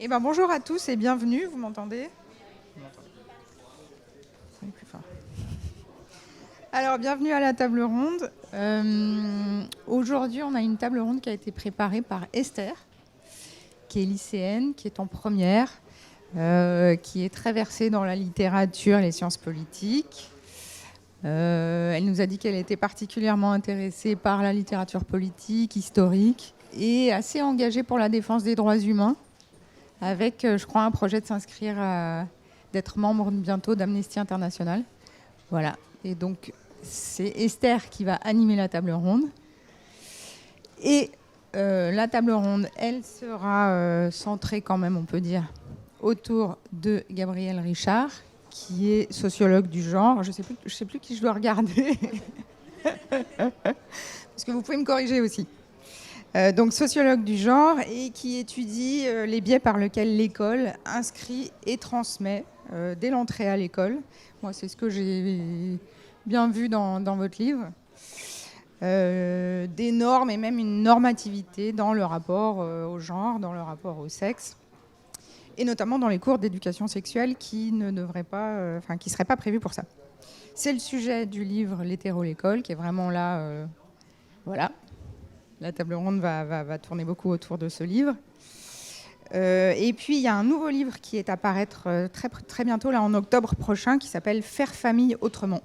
Eh ben, bonjour à tous et bienvenue, vous m'entendez? Ça va plus fort. Alors, bienvenue à la table ronde. Aujourd'hui, on a une table ronde qui a été préparée par Esther, qui est lycéenne, qui est en première, qui est très versée dans la littérature et les sciences politiques. Elle nous a dit qu'elle était particulièrement intéressée par la littérature politique, historique, et assez engagée pour la défense des droits humains, avec, je crois, un projet de s'inscrire, d'être membre bientôt d'Amnesty International. Voilà. Et donc, c'est Esther qui va animer la table ronde. Et la table ronde, elle sera centrée quand même, on peut dire, autour de Gabrielle Richard, qui est sociologue du genre. Je sais plus qui je dois regarder. Parce que vous pouvez me corriger aussi. Donc sociologue du genre et qui étudie les biais par lesquels l'école inscrit et transmet dès l'entrée à l'école. Moi, c'est ce que j'ai bien vu dans votre livre. Des normes et même une normativité dans le rapport au genre, dans le rapport au sexe, et notamment dans les cours d'éducation sexuelle qui ne devraient pas, qui ne seraient pas prévus pour ça. C'est le sujet du livre L'hétéro l'école, qui est vraiment là, voilà. La table ronde va tourner beaucoup autour de ce livre. Et puis, il y a un nouveau livre qui est à paraître très bientôt, là, en octobre prochain, qui s'appelle « Faire famille autrement ».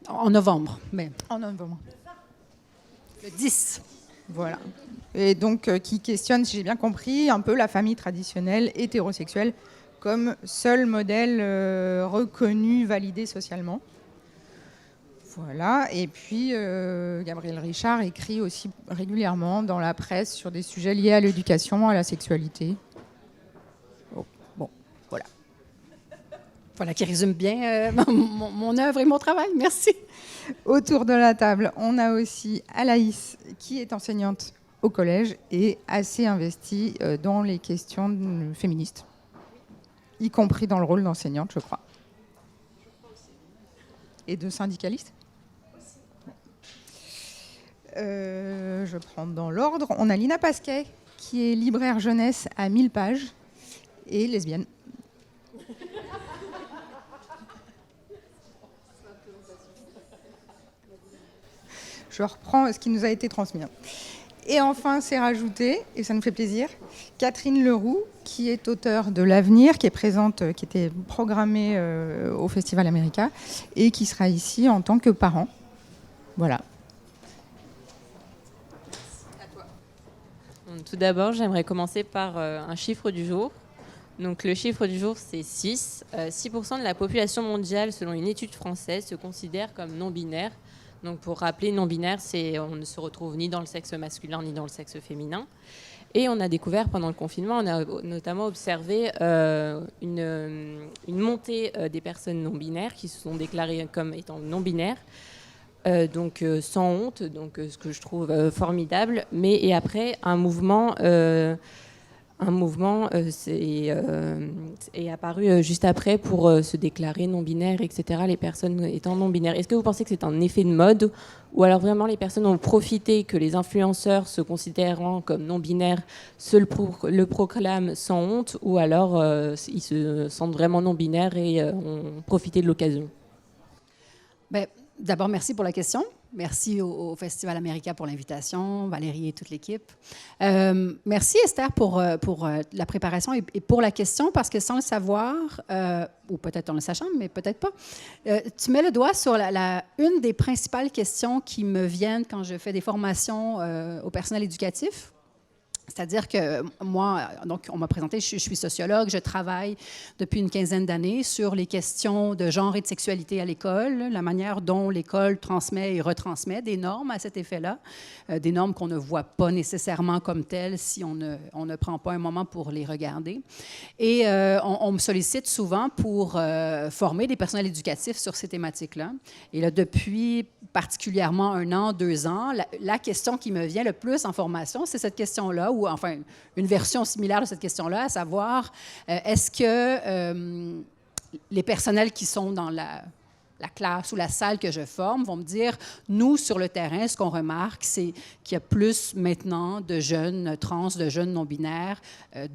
En novembre, mais... En novembre. Le 10. Voilà. Et donc, qui questionne, si j'ai bien compris, un peu la famille traditionnelle hétérosexuelle comme seul modèle reconnu, validé socialement. Voilà, et puis Gabrielle Richard écrit aussi régulièrement dans la presse sur des sujets liés à l'éducation, à la sexualité. Bon, voilà. Voilà qui résume bien mon œuvre et mon travail. Merci. Autour de la table, on a aussi Alaïs, qui est enseignante au collège et assez investie dans les questions féministes, y compris dans le rôle d'enseignante, je crois. Et de syndicaliste. Je prends dans l'ordre. On a Lina Pasquet, qui est libraire jeunesse à 1000 pages et lesbienne. Je reprends ce qui nous a été transmis. Et enfin, c'est rajouté, et ça nous fait plaisir, Catherine Leroux, qui est auteure de L'Avenir, qui est présente, qui était programmée au Festival America, et qui sera ici en tant que parent. Voilà. Tout d'abord, j'aimerais commencer par un chiffre du jour. Donc, le chiffre du jour, c'est 6. 6% de la population mondiale, selon une étude française, se considère comme non-binaire. Donc, pour rappeler, non-binaire, c'est on ne se retrouve ni dans le sexe masculin ni dans le sexe féminin. Et on a découvert pendant le confinement, on a notamment observé une montée des personnes non-binaires qui se sont déclarées comme étant non-binaires. Donc sans honte, donc ce que je trouve formidable. Et après, un mouvement est apparu juste après pour se déclarer non-binaire, etc., les personnes étant non-binaires. Est-ce que vous pensez que c'est un effet de mode ou alors vraiment les personnes ont profité que les influenceurs se considérant comme non-binaires le proclament sans honte ou alors ils se sentent vraiment non-binaires et ont profité de l'occasion? D'abord, merci pour la question. Merci au Festival America pour l'invitation, Valérie et toute l'équipe. Merci Esther pour la préparation et pour la question, parce que sans le savoir, ou peut-être en le sachant, mais peut-être pas, tu mets le doigt sur une des principales questions qui me viennent quand je fais des formations au personnel éducatif. C'est-à-dire que moi, donc on m'a présenté, je suis sociologue, je travaille depuis une quinzaine d'années sur les questions de genre et de sexualité à l'école, la manière dont l'école transmet et retransmet des normes à cet effet-là, des normes qu'on ne voit pas nécessairement comme telles si on ne prend pas un moment pour les regarder. Et on me sollicite souvent pour former des personnels éducatifs sur ces thématiques-là. Et là, depuis particulièrement 1 an, 2 ans, la question qui me vient le plus en formation, c'est cette question-là, ou enfin une version similaire de cette question-là, à savoir, est-ce que les personnels qui sont dans la classe ou la salle que je forme vont me dire, nous, sur le terrain, ce qu'on remarque, c'est qu'il y a plus maintenant de jeunes trans, de jeunes non-binaires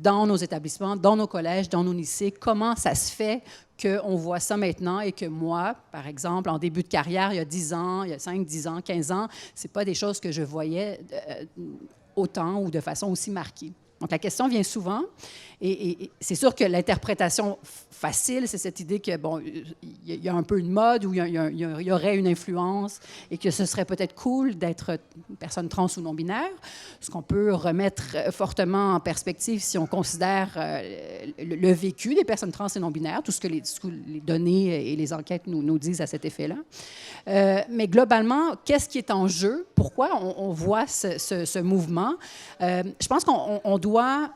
dans nos établissements, dans nos collèges, dans nos lycées. Comment ça se fait qu'on voit ça maintenant et que moi, par exemple, en début de carrière, il y a 10 ans, il y a 5, 10 ans, 15 ans, ce n'est pas des choses que je voyais autant ou de façon aussi marquée. Donc, la question vient souvent, et c'est sûr que l'interprétation facile, c'est cette idée que, bon, il y a un peu une mode ou il y aurait une influence et que ce serait peut-être cool d'être une personne trans ou non-binaire, ce qu'on peut remettre fortement en perspective si on considère le vécu des personnes trans et non-binaires, tout ce que les données et les enquêtes nous disent à cet effet-là. Mais globalement, qu'est-ce qui est en jeu? Pourquoi on voit ce mouvement? Je pense qu'on doit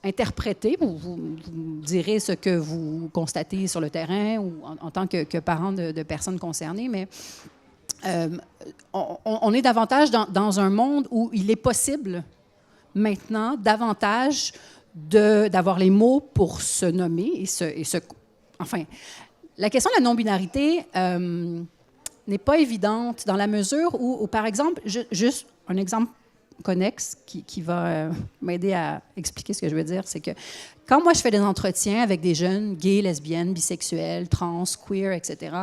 interpréter, vous direz ce que vous constatez sur le terrain ou en tant que parent de personnes concernées, mais on est davantage dans un monde où il est possible maintenant davantage d'avoir les mots pour se nommer enfin, la question de la non-binarité n'est pas évidente dans la mesure où par exemple, juste un exemple connexe qui va m'aider à expliquer ce que je veux dire, c'est que quand moi je fais des entretiens avec des jeunes gays, lesbiennes, bisexuels, trans, queer, etc.,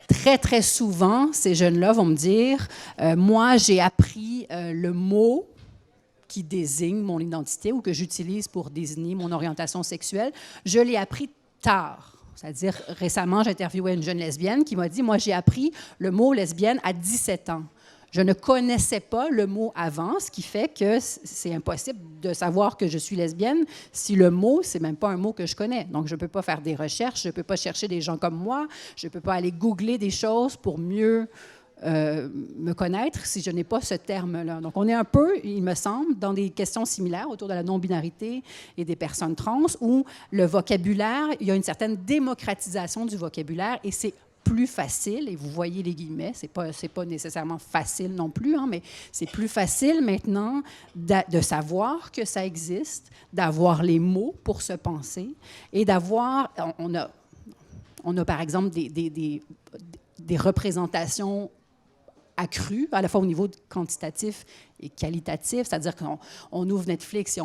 très, très souvent, ces jeunes-là vont me dire moi, j'ai appris le mot qui désigne mon identité ou que j'utilise pour désigner mon orientation sexuelle, je l'ai appris tard. C'est-à-dire, récemment, j'ai interviewé une jeune lesbienne qui m'a dit, moi, j'ai appris le mot lesbienne à 17 ans. Je ne connaissais pas le mot avant, ce qui fait que c'est impossible de savoir que je suis lesbienne si le mot, c'est même pas un mot que je connais. Donc, je ne peux pas faire des recherches, je ne peux pas chercher des gens comme moi, je ne peux pas aller googler des choses pour mieux me connaître si je n'ai pas ce terme-là. Donc, on est un peu, il me semble, dans des questions similaires autour de la non-binarité et des personnes trans, où le vocabulaire, il y a une certaine démocratisation du vocabulaire et c'est plus facile, et vous voyez les guillemets, c'est pas nécessairement facile non plus, hein, mais c'est plus facile maintenant de savoir que ça existe, d'avoir les mots pour se penser et d'avoir, on a par exemple des représentations accrues, à la fois au niveau quantitatif et qualitatif, c'est-à-dire qu'on ouvre Netflix et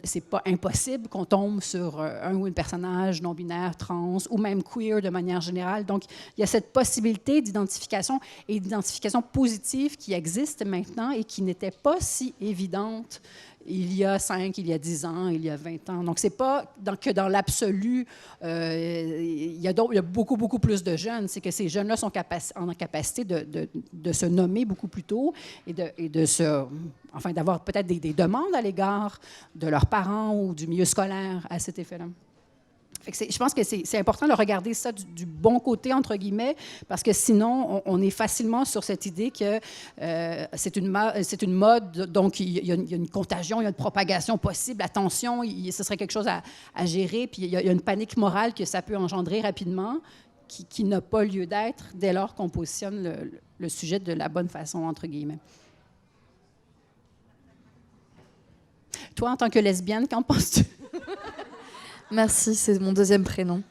c'est pas impossible qu'on tombe sur un ou une personnage non-binaire, trans, ou même queer de manière générale. Donc, il y a cette possibilité d'identification et d'identification positive qui existe maintenant et qui n'était pas si évidente il y a 5, il y a 10 ans, il y a 20 ans. Donc, ce n'est pas que dans l'absolu, il y a beaucoup, beaucoup plus de jeunes. C'est que ces jeunes-là sont en capacité de se nommer beaucoup plus tôt et d'avoir peut-être des demandes à l'égard de leurs parents ou du milieu scolaire à cet effet-là. Je pense que c'est important de regarder ça du bon côté, entre guillemets, parce que sinon, on est facilement sur cette idée que c'est une mode, donc il y a une contagion, il y a une propagation possible, attention, ce serait quelque chose à gérer, puis il y a une panique morale que ça peut engendrer rapidement, qui n'a pas lieu d'être dès lors qu'on positionne le sujet de la bonne façon, entre guillemets. Toi, en tant que lesbienne, qu'en penses-tu? Merci, c'est mon deuxième prénom.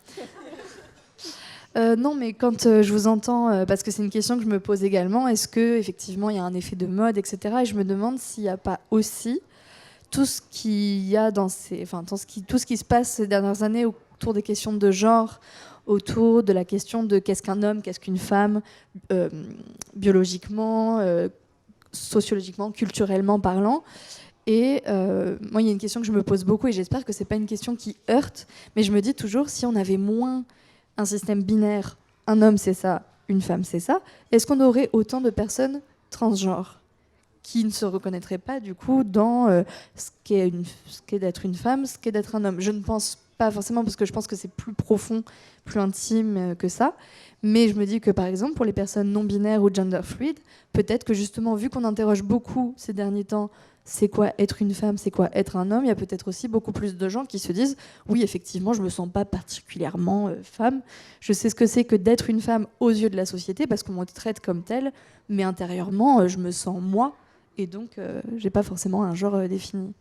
Non, mais quand je vous entends, parce que c'est une question que je me pose également, est-ce qu'effectivement il y a un effet de mode, etc. Et je me demande s'il n'y a pas aussi tout ce qu'il y a tout ce qui se passe ces dernières années autour des questions de genre, autour de la question de qu'est-ce qu'un homme, qu'est-ce qu'une femme, biologiquement, sociologiquement, culturellement parlant. Et moi, il y a une question que je me pose beaucoup et j'espère que ce n'est pas une question qui heurte, mais je me dis toujours, si on avait moins un système binaire, un homme c'est ça, une femme c'est ça, est-ce qu'on aurait autant de personnes transgenres qui ne se reconnaîtraient pas du coup dans ce qu'est d'être une femme, ce qu'est d'être un homme? Je ne pense pas forcément, parce que je pense que c'est plus profond, plus intime que ça. Mais je me dis que, par exemple, pour les personnes non-binaires ou gender fluid, peut-être que justement, vu qu'on interroge beaucoup ces derniers temps, c'est quoi être une femme, c'est quoi être un homme, il y a peut-être aussi beaucoup plus de gens qui se disent « Oui, effectivement, je ne me sens pas particulièrement femme. Je sais ce que c'est que d'être une femme aux yeux de la société, parce qu'on me traite comme telle, mais intérieurement, je me sens moi. Et donc, je n'ai pas forcément un genre défini. »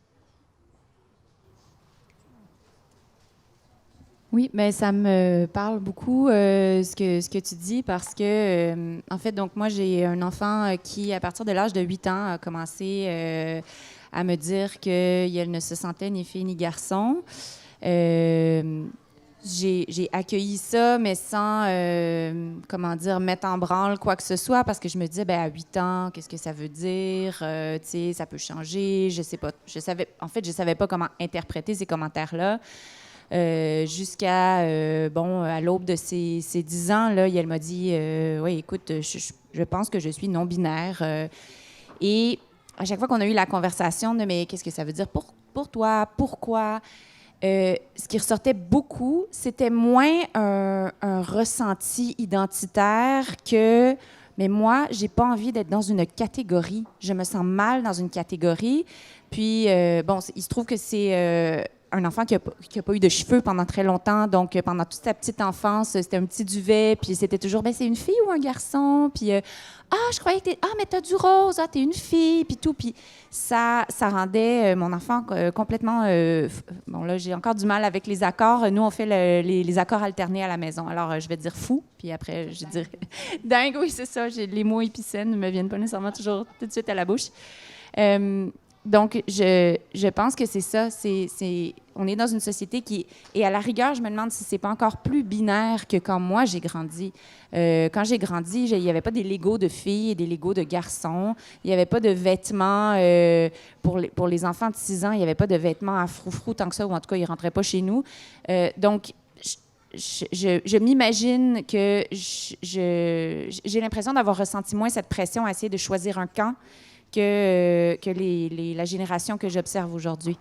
Oui, mais ça me parle beaucoup ce que tu dis parce que, en fait, donc moi, j'ai un enfant qui, à partir de l'âge de 8 ans, a commencé à me dire qu'elle ne se sentait ni fille ni garçon. J'ai accueilli ça, mais sans, comment dire, mettre en branle quoi que ce soit, parce que je me disais, ben à 8 ans, qu'est-ce que ça veut dire? Tu sais, ça peut changer, je sais pas. Je savais pas comment interpréter ces commentaires-là. Jusqu'à, à l'aube de ses 10 ans, là, elle m'a dit, oui, écoute, je pense que je suis non-binaire. Et à chaque fois qu'on a eu la conversation de, mais qu'est-ce que ça veut dire pour toi? Pourquoi? Ce qui ressortait beaucoup, c'était moins un ressenti identitaire que, mais moi, j'ai pas envie d'être dans une catégorie. Je me sens mal dans une catégorie. Puis, il se trouve que c'est un enfant qui a pas eu de cheveux pendant très longtemps. Donc, pendant toute sa petite enfance, c'était un petit duvet. Puis, c'était toujours, ben c'est une fille ou un garçon? Puis, je croyais que mais t'as du rose. T'es une fille. Puis tout. Puis, ça rendait mon enfant complètement... bon, là, j'ai encore du mal avec les accords. Nous, on fait les accords alternés à la maison. Alors, je vais dire fou. Puis après, je dirais dingue. Oui, c'est ça. Les mots épicènes ne me viennent pas nécessairement toujours tout de suite à la bouche. Donc, je pense que c'est ça. On est dans une société qui... Et à la rigueur, je me demande si c'est pas encore plus binaire que quand moi, j'ai grandi. Quand j'ai grandi, il n'y avait pas des Legos de filles et des Legos de garçons. Il n'y avait pas de vêtements... pour les enfants de 6 ans, il n'y avait pas de vêtements à froufrou tant que ça, ou en tout cas, ils ne rentraient pas chez nous. Donc, je m'imagine que j'ai l'impression d'avoir ressenti moins cette pression à essayer de choisir un camp que la génération que j'observe aujourd'hui.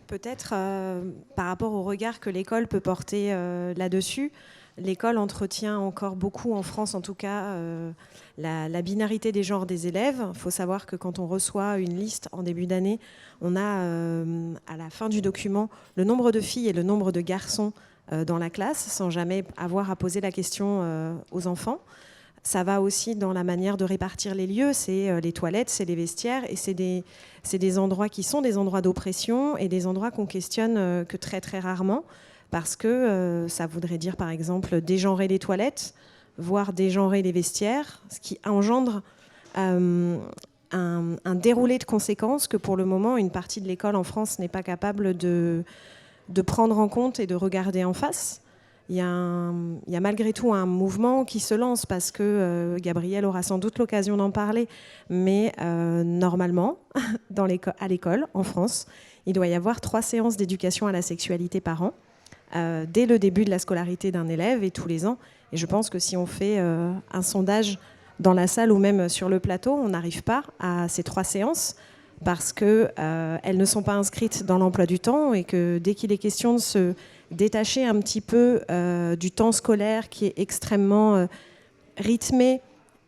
Peut-être par rapport au regard que l'école peut porter là-dessus, l'école entretient encore beaucoup, en France en tout cas, la binarité des genres des élèves. Il faut savoir que quand on reçoit une liste en début d'année, on a à la fin du document le nombre de filles et le nombre de garçons dans la classe, sans jamais avoir à poser la question aux enfants. Ça va aussi dans la manière de répartir les lieux, c'est les toilettes, c'est les vestiaires, et c'est des endroits qui sont des endroits d'oppression et des endroits qu'on questionne que très très rarement, parce que ça voudrait dire par exemple dégenrer les toilettes, voire dégenrer les vestiaires, ce qui engendre un déroulé de conséquences que pour le moment une partie de l'école en France n'est pas capable de prendre en compte et de regarder en face. Il y a malgré tout un mouvement qui se lance parce que Gabrielle aura sans doute l'occasion d'en parler, mais normalement, à l'école, en France, il doit y avoir 3 séances d'éducation à la sexualité par an, dès le début de la scolarité d'un élève et tous les ans. Et je pense que si on fait un sondage dans la salle ou même sur le plateau, on n'arrive pas à ces 3 séances parce qu'elles ne sont pas inscrites dans l'emploi du temps et que dès qu'il est question de se détacher un petit peu du temps scolaire qui est extrêmement rythmé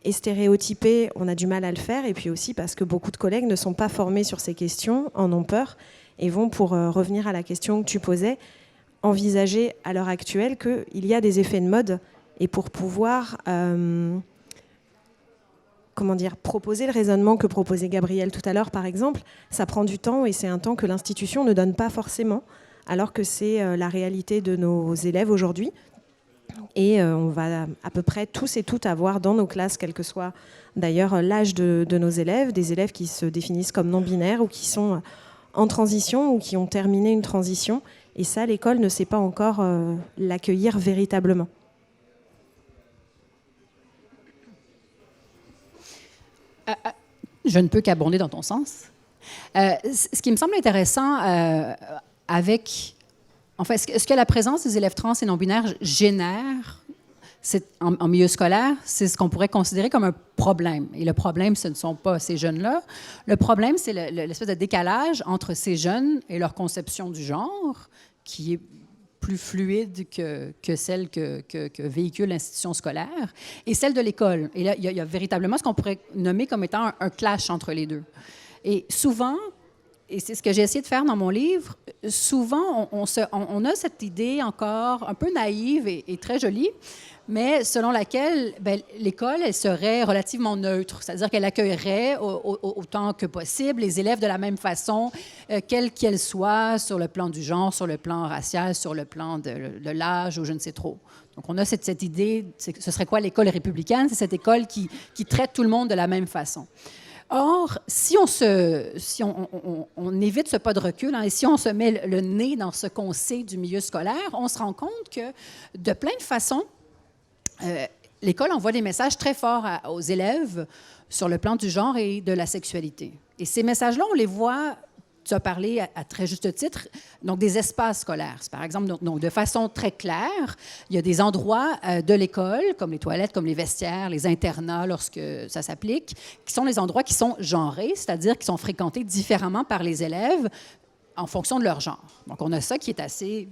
et stéréotypé, on a du mal à le faire. Et puis aussi parce que beaucoup de collègues ne sont pas formés sur ces questions, en ont peur et vont, pour revenir à la question que tu posais, envisager à l'heure actuelle qu'il y a des effets de mode et pour pouvoir... proposer le raisonnement que proposait Gabrielle tout à l'heure, par exemple, ça prend du temps et c'est un temps que l'institution ne donne pas forcément, alors que c'est la réalité de nos élèves aujourd'hui. Et on va à peu près tous et toutes avoir dans nos classes, quel que soit d'ailleurs l'âge de nos élèves, des élèves qui se définissent comme non-binaires ou qui sont en transition ou qui ont terminé une transition. Et ça, l'école ne sait pas encore l'accueillir véritablement. Je ne peux qu'abonder dans ton sens. Ce qui me semble intéressant en fait, ce que la présence des élèves trans et non-binaires génère en milieu scolaire, c'est ce qu'on pourrait considérer comme un problème. Et le problème, ce ne sont pas ces jeunes-là. Le problème, c'est l'espèce de décalage entre ces jeunes et leur conception du genre, qui est plus fluide que celle que véhicule l'institution scolaire, et celle de l'école. Et là, il y a véritablement ce qu'on pourrait nommer comme étant un clash entre les deux. Et souvent, et c'est ce que j'ai essayé de faire dans mon livre, souvent, on a cette idée encore un peu naïve et très jolie, mais selon laquelle l'école, elle serait relativement neutre, c'est-à-dire qu'elle accueillerait autant que possible les élèves de la même façon, quelle qu'elle soit, sur le plan du genre, sur le plan racial, sur le plan de l'âge ou je ne sais trop. Donc, on a cette idée, ce serait quoi l'école républicaine? C'est cette école qui traite tout le monde de la même façon. Or, si on évite ce pas de recul, et si on se met le nez dans ce qu'on sait du milieu scolaire, on se rend compte que de plein de façons, l'école envoie des messages très forts aux élèves sur le plan du genre et de la sexualité. Et ces messages-là, on les voit, tu as parlé à très juste titre, donc des espaces scolaires. Par exemple, donc, de façon très claire, il y a des endroits de l'école, comme les toilettes, comme les vestiaires, les internats, lorsque ça s'applique, qui sont les endroits qui sont genrés, c'est-à-dire qui sont fréquentés différemment par les élèves en fonction de leur genre. Donc, on a ça qui est assez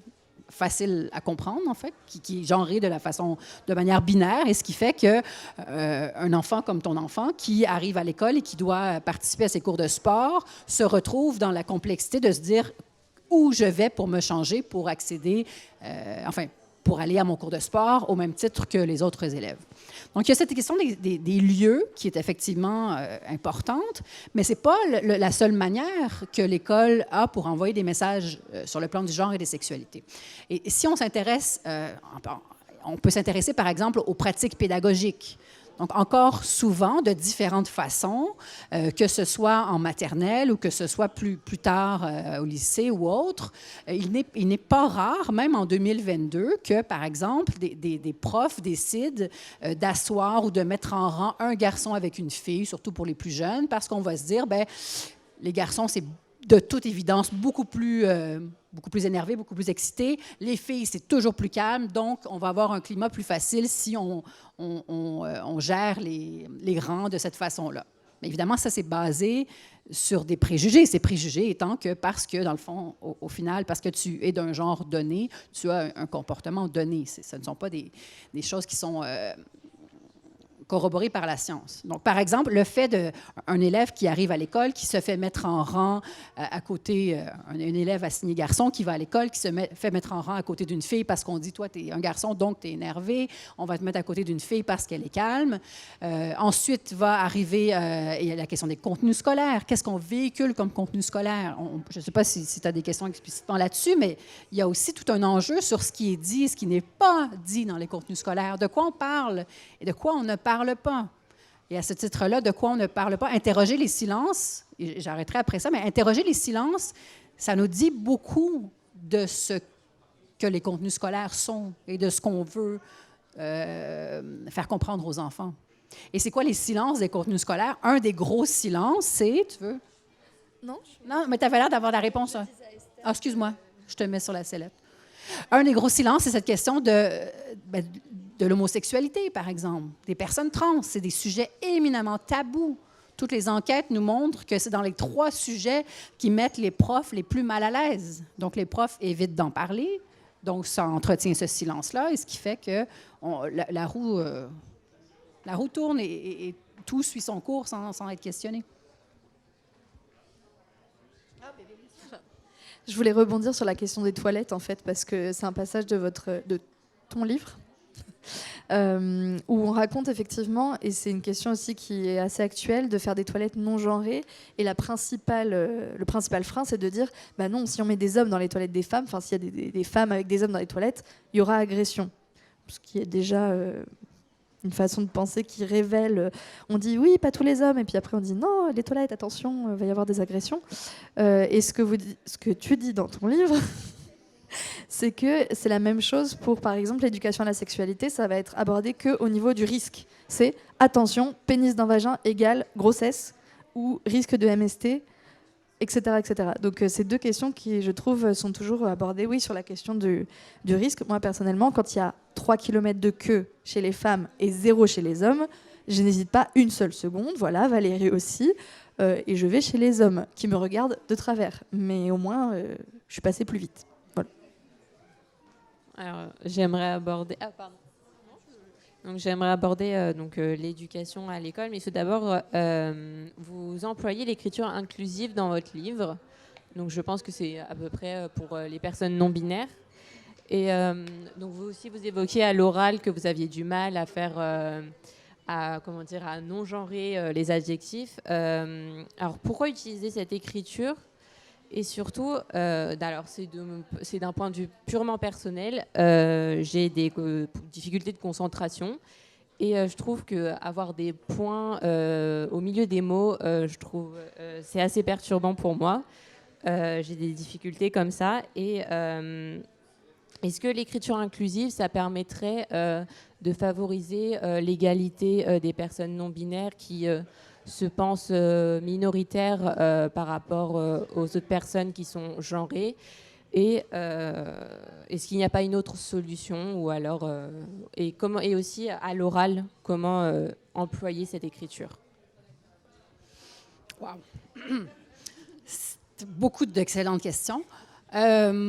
facile à comprendre, en fait, qui est genré de manière binaire, et ce qui fait que un enfant comme ton enfant qui arrive à l'école et qui doit participer à ses cours de sport se retrouve dans la complexité de se dire où je vais pour me changer, pour accéder, pour aller à mon cours de sport au même titre que les autres élèves. Donc, il y a cette question des lieux qui est effectivement importante, mais ce n'est pas la seule manière que l'école a pour envoyer des messages sur le plan du genre et des sexualités. Et si on s'intéresse, on peut s'intéresser par exemple aux pratiques pédagogiques. Donc, encore souvent, de différentes façons, que ce soit en maternelle ou que ce soit plus tard au lycée ou autre, il n'est pas rare, même en 2022, que, par exemple, des profs décident d'asseoir ou de mettre en rang un garçon avec une fille, surtout pour les plus jeunes, parce qu'on va se dire, les garçons, c'est de toute évidence beaucoup plus énervé, beaucoup plus excité. Les filles, c'est toujours plus calme, donc on va avoir un climat plus facile si on gère les rangs de cette façon-là. Mais évidemment, ça, c'est basé sur des préjugés. Ces préjugés étant que parce que, dans le fond, au final, parce que tu es d'un genre donné, tu as un comportement donné. Ce ne sont pas des choses qui sont corroboré par la science. Donc, par exemple, le fait d'un élève qui arrive à l'école, qui se fait mettre en rang à côté, un élève assigné garçon qui va à l'école, qui fait mettre en rang à côté d'une fille parce qu'on dit, toi, tu es un garçon, donc tu es énervé, on va te mettre à côté d'une fille parce qu'elle est calme. Ensuite, va arriver il y a la question des contenus scolaires. Qu'est-ce qu'on véhicule comme contenu scolaire? Je ne sais pas si tu as des questions explicitement là-dessus, mais il y a aussi tout un enjeu sur ce qui est dit et ce qui n'est pas dit dans les contenus scolaires. De quoi on parle et de quoi on ne parle pas. Et à ce titre-là, de quoi on ne parle pas? Interroger les silences, et j'arrêterai après ça, mais interroger les silences, ça nous dit beaucoup de ce que les contenus scolaires sont et de ce qu'on veut faire comprendre aux enfants. Et c'est quoi les silences des contenus scolaires? Un des gros silences, c'est... Tu veux? Non? Non, mais tu avais l'air d'avoir la réponse. Ah, excuse-moi, je te mets sur la sellette. Un des gros silences, c'est cette question de l'homosexualité, par exemple, des personnes trans. C'est des sujets éminemment tabous. Toutes les enquêtes nous montrent que c'est dans les 3 sujets qui mettent les profs les plus mal à l'aise. Donc, les profs évitent d'en parler. Donc, ça entretient ce silence-là, et ce qui fait que la roue tourne et tout suit son cours sans être questionné. Je voulais rebondir sur la question des toilettes, en fait, parce que c'est un passage de ton livre où on raconte effectivement, et c'est une question aussi qui est assez actuelle, de faire des toilettes non genrées. Et le principal frein, c'est de dire, non, si on met des hommes dans les toilettes des femmes, enfin, s'il y a des femmes avec des hommes dans les toilettes, il y aura agression. Ce qui est déjà une façon de penser qui révèle... on dit oui, pas tous les hommes, et puis après on dit non, les toilettes, attention, il va y avoir des agressions. Et ce que tu dis dans ton livre, c'est que c'est la même chose pour, par exemple, l'éducation à la sexualité, ça va être abordé qu'au niveau du risque. C'est attention, pénis d'un vagin égale grossesse ou risque de MST, etc. etc. Donc c'est 2 questions qui, je trouve, sont toujours abordées, oui, sur la question du risque. Moi, personnellement, quand il y a 3 km de queue chez les femmes et 0 chez les hommes, je n'hésite pas une seule seconde. Voilà, Valérie aussi. Et je vais chez les hommes qui me regardent de travers. Mais au moins, je suis passée plus vite. Voilà. Alors, j'aimerais aborder... Ah, pardon. Donc, j'aimerais aborder l'éducation à l'école, mais tout d'abord, vous employez l'écriture inclusive dans votre livre. Donc je pense que c'est à peu près pour les personnes non binaires. Et donc vous aussi, vous évoquiez à l'oral que vous aviez du mal à faire, à non-genrer les adjectifs. Alors pourquoi utiliser cette écriture? Et surtout, alors c'est d'un point de vue purement personnel, j'ai des difficultés de concentration. Et je trouve qu'avoir des points au milieu des mots, je trouve c'est assez perturbant pour moi. J'ai des difficultés comme ça. Et est-ce que l'écriture inclusive, ça permettrait de favoriser l'égalité des personnes non binaires qui se pensent minoritaires par rapport aux autres personnes qui sont genrées? Et est-ce qu'il n'y a pas une autre solution? Ou alors, et aussi à l'oral, comment employer cette écriture? Wow. Beaucoup d'excellentes questions. Je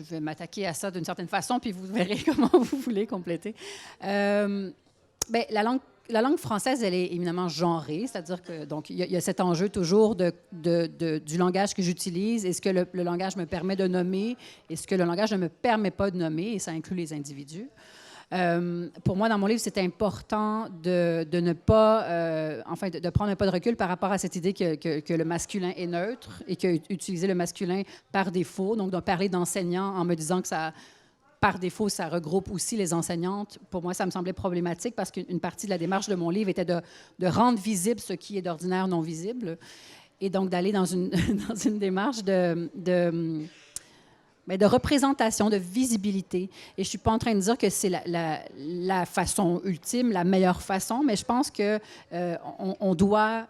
vais m'attaquer à ça d'une certaine façon, puis vous verrez comment vous voulez compléter. La langue française, elle est éminemment genrée, c'est-à-dire que donc il y a cet enjeu toujours du langage que j'utilise. Est-ce que le langage me permet de nommer? Est-ce que le langage ne me permet pas de nommer? Et ça inclut les individus. Pour moi, dans mon livre, c'est important de ne pas, de prendre un pas de recul par rapport à cette idée que le masculin est neutre et qu'utiliser le masculin par défaut, donc de parler d'enseignants en me disant que ça, par défaut, ça regroupe aussi les enseignantes. Pour moi, ça me semblait problématique parce qu'une partie de la démarche de mon livre était de rendre visible ce qui est d'ordinaire non visible et donc d'aller dans une démarche de représentation, de visibilité. Et je ne suis pas en train de dire que c'est la façon ultime, la meilleure façon, mais je pense qu'on doit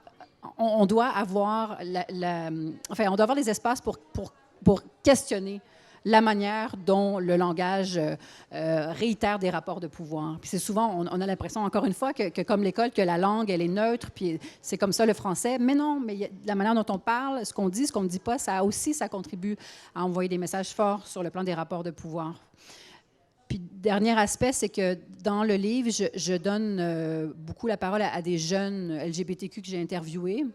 avoir on doit avoir des espaces pour questionner la manière dont le langage réitère des rapports de pouvoir. Puis c'est souvent, on a l'impression, encore une fois, que comme l'école, que la langue, elle est neutre, puis c'est comme ça le français. Mais non, mais la manière dont on parle, ce qu'on dit, ce qu'on ne dit pas, ça contribue à envoyer des messages forts sur le plan des rapports de pouvoir. Puis, dernier aspect, c'est que dans le livre, je donne beaucoup la parole à des jeunes LGBTQ que j'ai interviewés.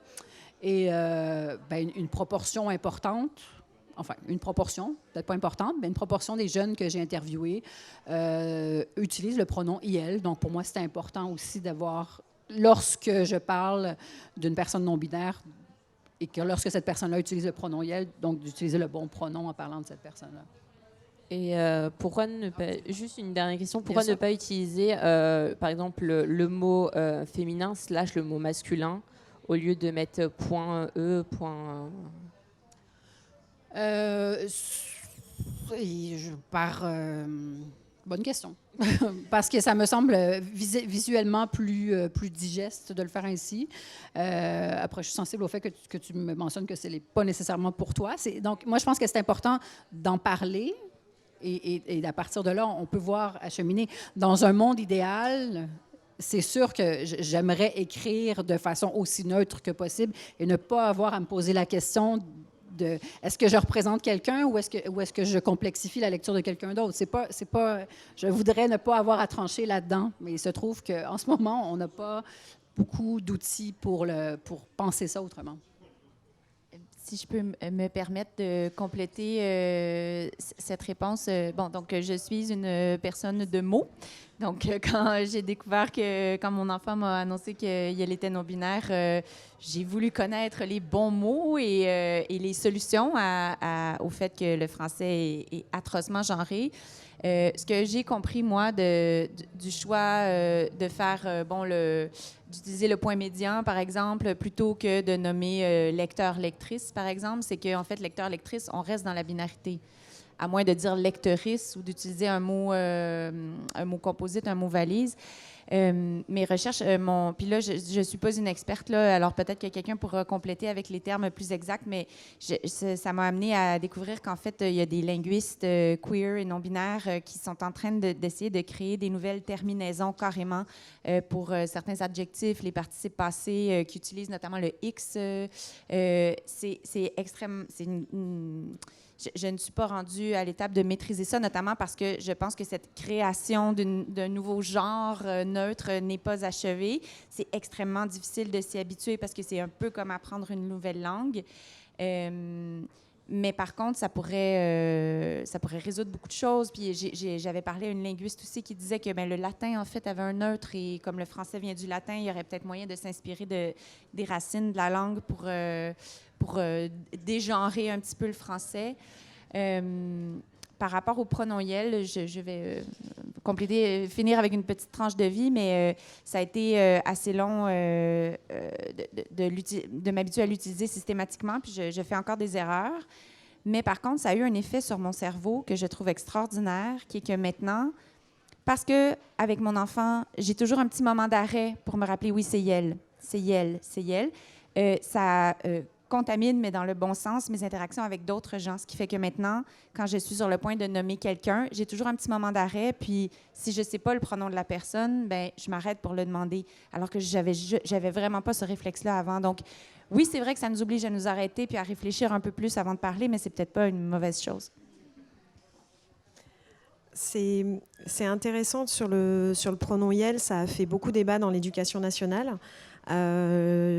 Et une proportion importante, enfin, une proportion, peut-être pas importante, mais une proportion des jeunes que j'ai interviewés utilisent le pronom « il ». Donc, pour moi, c'est important aussi d'avoir, lorsque je parle d'une personne non-binaire, et que lorsque cette personne-là utilise le pronom « il », donc d'utiliser le bon pronom en parlant de cette personne-là. Et pourquoi ne pas... Juste une dernière question. Pourquoi ne pas utiliser, par exemple, le mot féminin / le mot masculin au lieu de mettre .e, Bonne question. Parce que ça me semble visuellement plus digeste de le faire ainsi. Après, je suis sensible au fait que tu me mentionnes que ce n'est pas nécessairement pour toi. Donc, moi, je pense que c'est important d'en parler. Et à partir de là, on peut voir acheminer. Dans un monde idéal, c'est sûr que j'aimerais écrire de façon aussi neutre que possible et ne pas avoir à me poser la question de est-ce que je représente quelqu'un ou est-ce que je complexifie la lecture de quelqu'un d'autre. C'est pas, je voudrais ne pas avoir à trancher là-dedans, mais il se trouve qu'en ce moment, on n'a pas beaucoup d'outils pour penser ça autrement. Si je peux me permettre de compléter cette réponse. Donc, je suis une personne de mots. Donc, quand j'ai découvert quand mon enfant m'a annoncé qu'il était non-binaire, j'ai voulu connaître les bons mots et les solutions au fait que le français est atrocement genré. Ce que j'ai compris, moi, du choix de faire, d'utiliser le point médian, par exemple, plutôt que de nommer lecteur-lectrice, par exemple, c'est qu'en fait, lecteur-lectrice, on reste dans la binarité. À moins de dire lectrice ou d'utiliser un mot composite, un mot valise. Mes recherches, puis là, je ne suis pas une experte, là, alors peut-être que quelqu'un pourra compléter avec les termes plus exacts, mais ça m'a amené à découvrir qu'en fait, il y a des linguistes queer et non-binaires qui sont en train d'essayer de créer des nouvelles terminaisons carrément pour certains adjectifs, les participes passés qui utilisent notamment le X. C'est extrême, je ne suis pas rendue à l'étape de maîtriser ça, notamment parce que je pense que cette création d'un nouveau genre neutre n'est pas achevée. C'est extrêmement difficile de s'y habituer parce que c'est un peu comme apprendre une nouvelle langue. Mais par contre, ça pourrait résoudre beaucoup de choses. Puis j'avais parlé à une linguiste aussi qui disait que le latin, en fait, avait un neutre et comme le français vient du latin, il y aurait peut-être moyen de s'inspirer des racines de la langue pour dégenrer un petit peu le français. Par rapport au pronom yel, je vais finir avec une petite tranche de vie, mais ça a été assez long de m'habituer à l'utiliser systématiquement, puis je fais encore des erreurs. Mais par contre, ça a eu un effet sur mon cerveau que je trouve extraordinaire, qui est que maintenant, parce que avec mon enfant, j'ai toujours un petit moment d'arrêt pour me rappeler, oui, c'est yel, c'est yel, c'est yel. Ça contamine, mais dans le bon sens, mes interactions avec d'autres gens. Ce qui fait que maintenant, quand je suis sur le point de nommer quelqu'un, j'ai toujours un petit moment d'arrêt. Puis, si je ne sais pas le pronom de la personne, ben, je m'arrête pour le demander. Alors que j'avais vraiment pas ce réflexe-là avant. Donc, oui, c'est vrai que ça nous oblige à nous arrêter puis à réfléchir un peu plus avant de parler, mais c'est peut-être pas une mauvaise chose. C'est intéressant sur le pronom yel. Ça a fait beaucoup débat dans l'éducation nationale. Je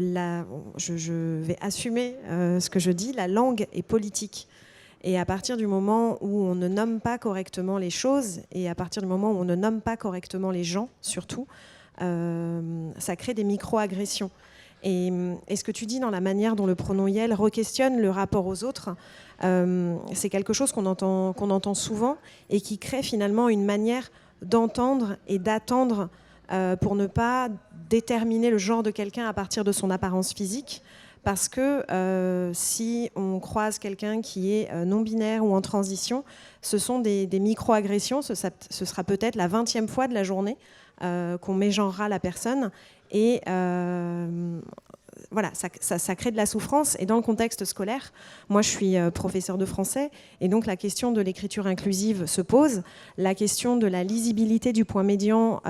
vais assumer ce que je dis, la langue est politique. Et à partir du moment où on ne nomme pas correctement les choses, et à partir du moment où on ne nomme pas correctement les gens, surtout, ça crée des micro-agressions. Et ce que tu dis dans la manière dont le pronom yel re-questionne le rapport aux autres, c'est quelque chose qu'on entend souvent et qui crée finalement une manière d'entendre et d'attendre pour ne pas déterminer le genre de quelqu'un à partir de son apparence physique. Parce que si on croise quelqu'un qui est non-binaire ou en transition, ce sont des micro-agressions. Ce sera peut-être la 20e fois de la journée qu'on mégenrera la personne. Et voilà, ça crée de la souffrance. Et dans le contexte scolaire, moi je suis professeure de français, et donc la question de l'écriture inclusive se pose, la question de la lisibilité du point médian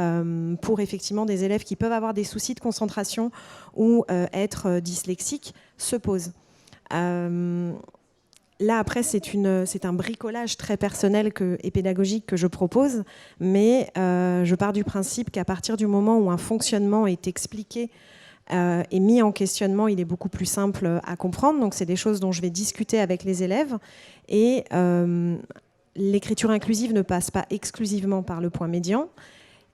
pour effectivement des élèves qui peuvent avoir des soucis de concentration ou être dyslexiques se pose. Là, après, c'est un bricolage très personnel et pédagogique que je propose, mais je pars du principe qu'à partir du moment où un fonctionnement est expliqué et mis en questionnement, il est beaucoup plus simple à comprendre. Donc, c'est des choses dont je vais discuter avec les élèves. Et l'écriture inclusive ne passe pas exclusivement par le point médian.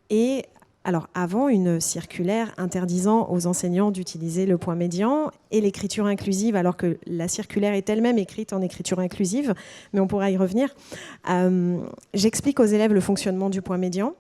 Et alors, avant, une circulaire interdisant aux enseignants d'utiliser le point médian et l'écriture inclusive, alors que la circulaire est elle-même écrite en écriture inclusive, mais on pourra y revenir. J'explique aux élèves le fonctionnement du point médian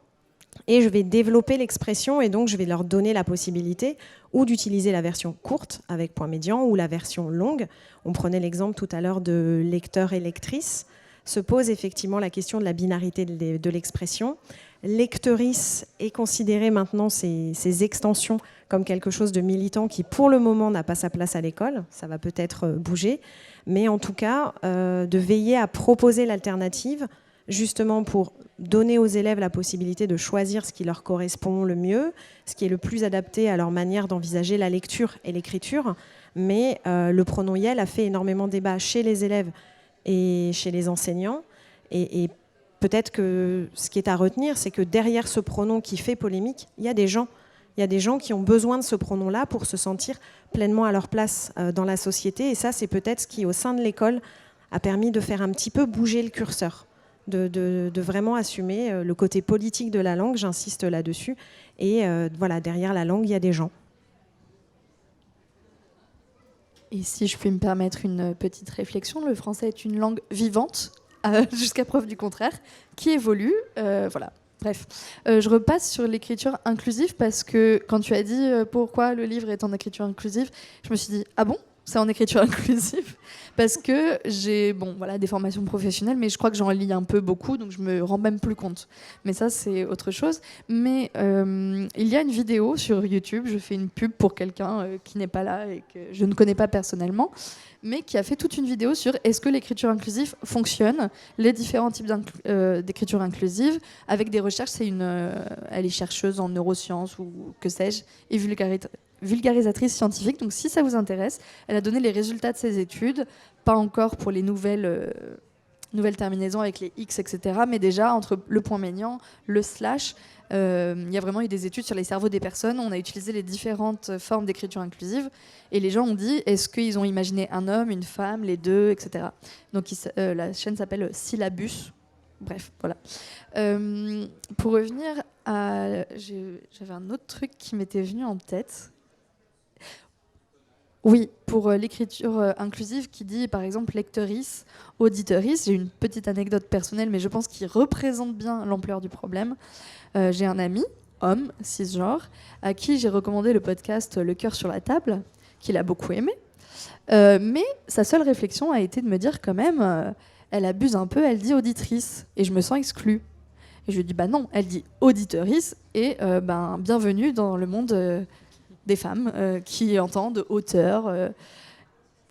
et je vais développer l'expression, et donc je vais leur donner la possibilité ou d'utiliser la version courte avec point médian ou la version longue. On prenait l'exemple tout à l'heure de lecteur et lectrice. Se pose effectivement la question de la binarité de l'expression. Lecteurice est considérée maintenant, ces extensions, comme quelque chose de militant qui, pour le moment, n'a pas sa place à l'école. Ça va peut-être bouger. Mais en tout cas, de veiller à proposer l'alternative, justement pour donner aux élèves la possibilité de choisir ce qui leur correspond le mieux, ce qui est le plus adapté à leur manière d'envisager la lecture et l'écriture. Mais le pronom yel a fait énormément de débat chez les élèves et chez les enseignants. Et peut-être que ce qui est à retenir, c'est que derrière ce pronom qui fait polémique, il y a des gens. Il y a des gens qui ont besoin de ce pronom-là pour se sentir pleinement à leur place dans la société. Et ça, c'est peut-être ce qui, au sein de l'école, a permis de faire un petit peu bouger le curseur, de vraiment assumer le côté politique de la langue, j'insiste là-dessus. Et voilà, derrière la langue, il y a des gens. Et si je puis me permettre une petite réflexion, le français est une langue vivante, jusqu'à preuve du contraire, qui évolue. Voilà. Bref, je repasse sur l'écriture inclusive parce que quand tu as dit pourquoi le livre est en écriture inclusive, je me suis dit ah bon, c'est en écriture inclusive parce que j'ai des formations professionnelles, mais je crois que j'en lis un peu beaucoup, donc je me rends même plus compte. Mais ça c'est autre chose. Mais il y a une vidéo sur YouTube, je fais une pub pour quelqu'un qui n'est pas là et que je ne connais pas personnellement, mais qui a fait toute une vidéo sur est-ce que l'écriture inclusive fonctionne, les différents types d'écriture inclusive, avec des recherches. Elle est chercheuse en neurosciences ou que sais-je, et vulgarisatrice scientifique. Donc si ça vous intéresse, elle a donné les résultats de ses études, pas encore pour les nouvelles terminaisons avec les X, etc. Mais déjà, entre le point maignant, le slash, il y a vraiment eu des études sur les cerveaux des personnes. On a utilisé les différentes formes d'écriture inclusive. Et les gens ont dit, est-ce qu'ils ont imaginé un homme, une femme, les deux, etc. Donc la chaîne s'appelle Syllabus. Bref, voilà. Pour revenir à... J'avais un autre truc qui m'était venu en tête. Oui, pour l'écriture inclusive qui dit, par exemple, lectrice, auditrice. J'ai une petite anecdote personnelle, mais je pense qu'il représente bien l'ampleur du problème. J'ai un ami, homme, cisgenre, à qui j'ai recommandé le podcast Le cœur sur la table, qu'il a beaucoup aimé. Mais sa seule réflexion a été de me dire quand même, elle abuse un peu, elle dit auditrice, et je me sens exclue. Et je lui dis, bah non, elle dit auditrice, et bienvenue dans le monde des femmes qui entendent auteurs,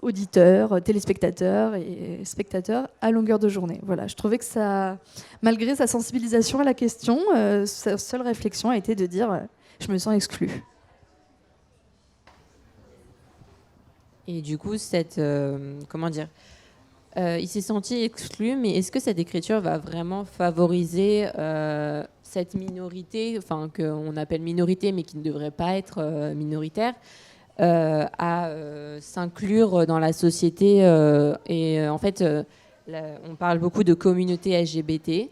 auditeurs, téléspectateurs et spectateurs à longueur de journée. Voilà, je trouvais que ça, malgré sa sensibilisation à la question, sa seule réflexion a été de dire je me sens exclue. Et du coup, il s'est senti exclu, mais est-ce que cette écriture va vraiment favoriser cette minorité, enfin qu'on appelle minorité, mais qui ne devrait pas être minoritaire, à s'inclure dans la société en fait, on parle beaucoup de communauté LGBT,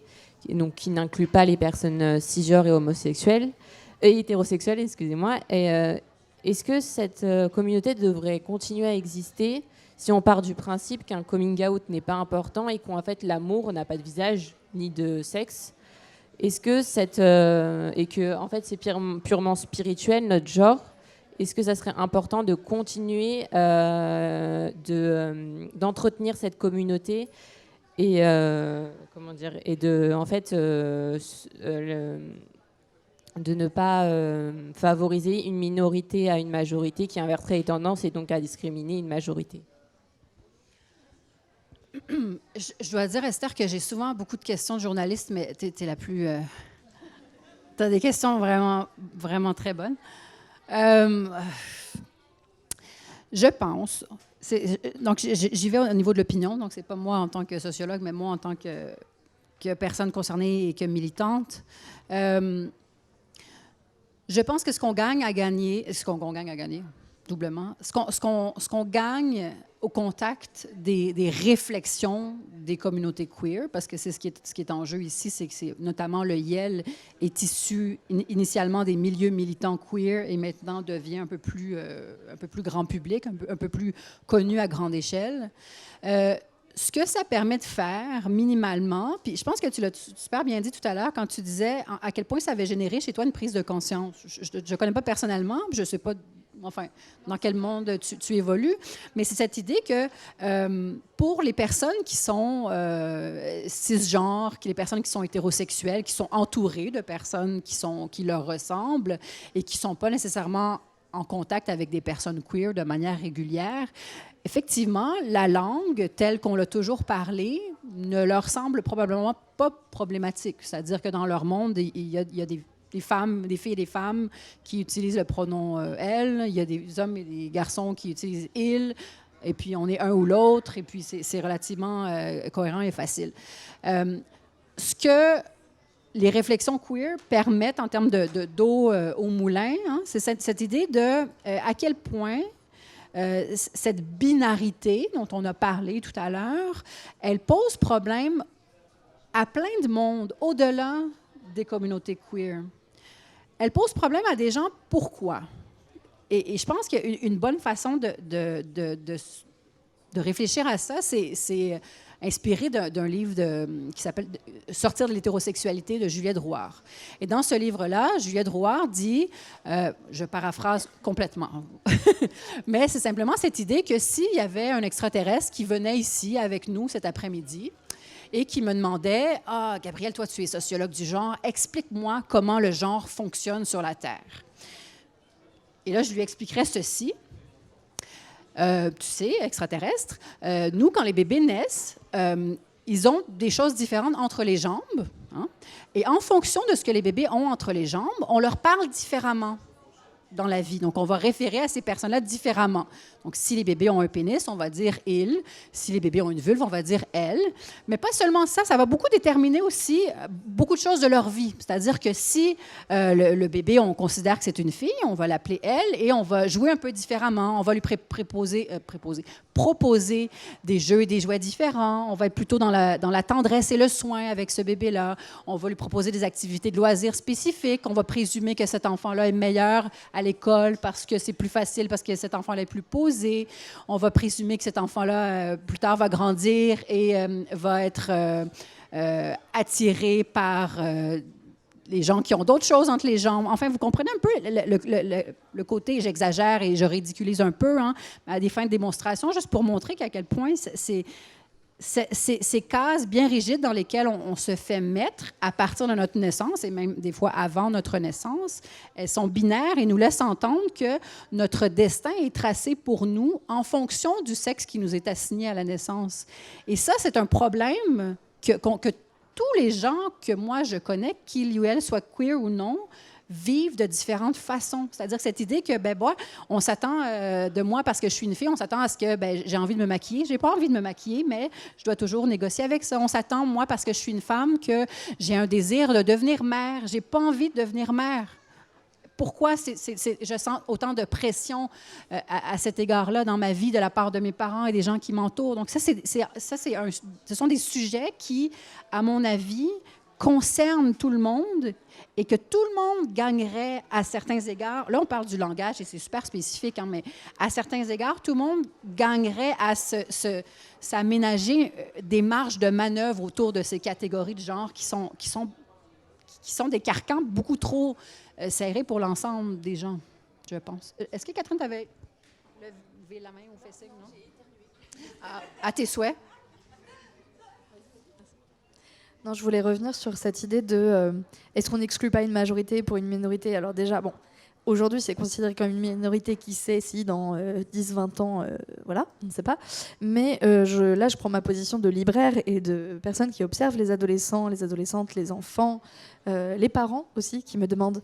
donc qui n'inclut pas les personnes cisgenres et homosexuelles, et hétérosexuelles, excusez-moi. Et est-ce que cette communauté devrait continuer à exister si on part du principe qu'un coming out n'est pas important et qu'en fait l'amour n'a pas de visage ni de sexe? Est-ce que et que en fait c'est purement spirituel notre genre? Est-ce que ça serait important de continuer d'entretenir cette communauté et et de en fait de ne pas favoriser une minorité à une majorité qui inverserait les tendances et donc à discriminer une majorité? Je dois dire, Esther, que j'ai souvent beaucoup de questions de journalistes, mais tu es la plus... tu as des questions vraiment, vraiment très bonnes. Je pense... Donc, j'y vais au niveau de l'opinion. Donc, ce n'est pas moi en tant que sociologue, mais moi en tant que personne concernée et que militante. Je pense que ce qu'on gagne à gagner... doublement. Ce qu'on gagne au contact des réflexions des communautés queer, parce que c'est ce qui est en jeu ici, c'est que notamment le YEL est issu initialement des milieux militants queer et maintenant devient un peu plus grand public, un peu plus connu à grande échelle. Ce que ça permet de faire minimalement, puis je pense que tu l'as super bien dit tout à l'heure quand tu disais à quel point ça avait généré chez toi une prise de conscience. Je ne connais pas personnellement, je ne sais pas dans quel monde tu évolues, mais c'est cette idée que pour les personnes qui sont cisgenres, les personnes qui sont hétérosexuelles, qui sont entourées de personnes qui leur ressemblent et qui ne sont pas nécessairement en contact avec des personnes queer de manière régulière, effectivement, la langue, telle qu'on l'a toujours parlée, ne leur semble probablement pas problématique. C'est-à-dire que dans leur monde, il y a des filles et des femmes qui utilisent le pronom « elle », il y a des hommes et des garçons qui utilisent « il », et puis on est un ou l'autre, et puis c'est relativement cohérent et facile. Ce que les réflexions queer permettent en termes d'eau au moulin, hein, c'est cette idée de à quel point cette binarité dont on a parlé tout à l'heure, elle pose problème à plein de monde, au-delà des communautés queer. Elle pose problème à des gens. Pourquoi? Et je pense qu'il y a une bonne façon de réfléchir à ça, c'est inspiré d'un livre qui s'appelle « Sortir de l'hétérosexualité » de Juliette Drouhard. Et dans ce livre-là, Juliette Drouhard dit, je paraphrase complètement, mais c'est simplement cette idée que s'il y avait un extraterrestre qui venait ici avec nous cet après-midi, et qui me demandait « Ah, Gabrielle, toi, tu es sociologue du genre, explique-moi comment le genre fonctionne sur la Terre. » Et là, je lui expliquerais ceci. Tu sais, extraterrestre, nous, quand les bébés naissent, ils ont des choses différentes entre les jambes. Hein, et en fonction de ce que les bébés ont entre les jambes, on leur parle différemment. dans la vie. Donc, on va référer à ces personnes-là différemment. Donc, si les bébés ont un pénis, on va dire « il ». Si les bébés ont une vulve, on va dire « elle ». Mais pas seulement ça, ça va beaucoup déterminer aussi beaucoup de choses de leur vie. C'est-à-dire que si le bébé, on considère que c'est une fille, on va l'appeler « elle » et on va jouer un peu différemment. On va lui proposer des jeux et des jouets différents. On va être plutôt dans la tendresse et le soin avec ce bébé-là. On va lui proposer des activités de loisirs spécifiques. On va présumer que cet enfant-là est meilleur à l'école parce que c'est plus facile, parce que cet enfant-là est plus posé. On va présumer que cet enfant-là, plus tard, va grandir et va être attiré par les gens qui ont d'autres choses entre les jambes. Enfin, vous comprenez un peu le côté, j'exagère et je ridiculise un peu, hein, à des fins de démonstration, juste pour montrer qu'à quel point ces cases bien rigides dans lesquelles on se fait mettre à partir de notre naissance, et même des fois avant notre naissance, elles sont binaires et nous laissent entendre que notre destin est tracé pour nous en fonction du sexe qui nous est assigné à la naissance. Et ça, c'est un problème que tous les gens que moi je connais, qu'ils ou elles soient queer ou non, vivent de différentes façons. C'est-à-dire cette idée que, on s'attend de moi parce que je suis une fille, on s'attend à ce que j'ai envie de me maquiller. J'ai pas envie de me maquiller, mais je dois toujours négocier avec ça. On s'attend, moi, parce que je suis une femme, que j'ai un désir de devenir mère. J'ai pas envie de devenir mère. Pourquoi je sens autant de pression à cet égard-là dans ma vie de la part de mes parents et des gens qui m'entourent? Donc ce sont des sujets qui, à mon avis, concernent tout le monde et que tout le monde gagnerait à certains égards. Là, on parle du langage et c'est super spécifique, hein, mais à certains égards, tout le monde gagnerait à s'aménager des marges de manœuvre autour de ces catégories de genre qui sont des carcans beaucoup trop serrés pour l'ensemble des gens, je pense. Est-ce que Catherine t'avait levé la main ou fait signe, non? À tes souhaits. Non, je voulais revenir sur cette idée de est-ce qu'on n'exclut pas une majorité pour une minorité? Alors déjà, aujourd'hui, c'est considéré comme une minorité, qui sait si dans 10-20 ans, voilà, on ne sait pas. Mais là, je prends ma position de libraire et de personne qui observe les adolescents, les adolescentes, les enfants, les parents aussi, qui me demandent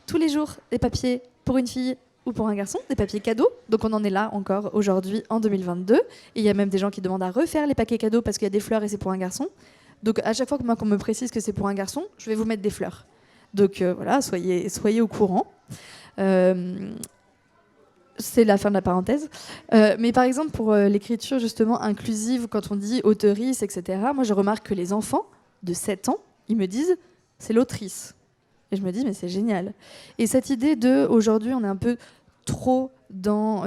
tous les jours des papiers pour une fille ou pour un garçon, des papiers cadeaux. Donc on en est là encore aujourd'hui, en 2022. Et il y a même des gens qui demandent à refaire les paquets cadeaux parce qu'il y a des fleurs et c'est pour un garçon. Donc à chaque fois qu'on me précise que c'est pour un garçon, je vais vous mettre des fleurs. Donc voilà, soyez au courant. C'est la fin de la parenthèse. Mais par exemple, pour l'écriture justement inclusive, quand on dit auteurice, etc., moi je remarque que les enfants de 7 ans, ils me disent « c'est l'autrice ». Et je me dis « mais c'est génial ». Et cette idée de, aujourd'hui, on est un peu trop dans...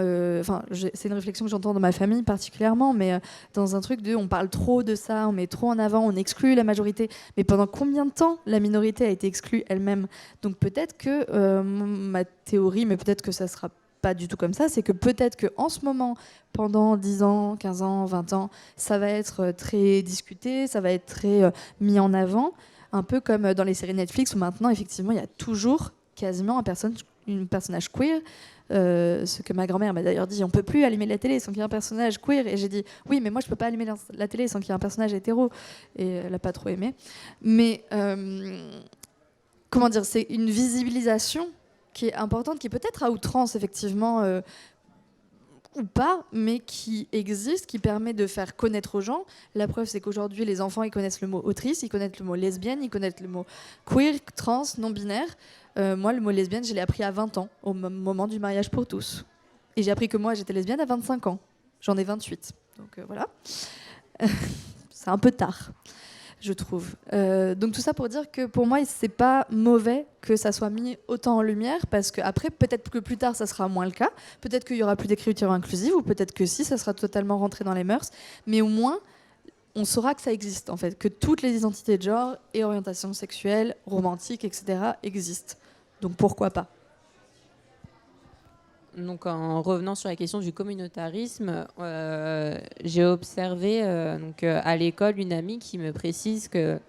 c'est une réflexion que j'entends dans ma famille particulièrement, mais dans un truc de on parle trop de ça, on met trop en avant, on exclut la majorité. Mais pendant combien de temps la minorité a été exclue elle-même? Donc peut-être que ma théorie, mais peut-être que ça sera pas du tout comme ça, c'est que peut-être qu'en ce moment, pendant 10 ans, 15 ans, 20 ans, ça va être très discuté, ça va être très mis en avant, un peu comme dans les séries Netflix où maintenant, effectivement, il y a toujours quasiment un personnage queer. Ce que ma grand-mère m'a d'ailleurs dit, on ne peut plus allumer la télé sans qu'il y ait un personnage queer. Et j'ai dit, oui, mais moi, je ne peux pas allumer la télé sans qu'il y ait un personnage hétéro. Et elle n'a pas trop aimé. Mais, comment dire, c'est une visibilisation qui est importante, qui peut être à outrance, effectivement, ou pas, mais qui existe, qui permet de faire connaître aux gens. La preuve, c'est qu'aujourd'hui, les enfants, ils connaissent le mot autrice, ils connaissent le mot lesbienne, ils connaissent le mot queer, trans, non-binaire. Moi, le mot lesbienne, je l'ai appris à 20 ans, au moment du mariage pour tous. Et j'ai appris que moi, j'étais lesbienne à 25 ans. J'en ai 28. Donc voilà. C'est un peu tard, je trouve. Donc tout ça pour dire que pour moi, c'est pas mauvais que ça soit mis autant en lumière, parce qu'après, peut-être que plus tard, ça sera moins le cas. Peut-être qu'il y aura plus d'écriture inclusive, ou peut-être que si, ça sera totalement rentré dans les mœurs. Mais au moins, on saura que ça existe, en fait, que toutes les identités de genre et orientations sexuelles, romantiques, etc. existent. Donc pourquoi pas? Donc, en revenant sur la question du communautarisme, j'ai observé à l'école une amie qui me précise que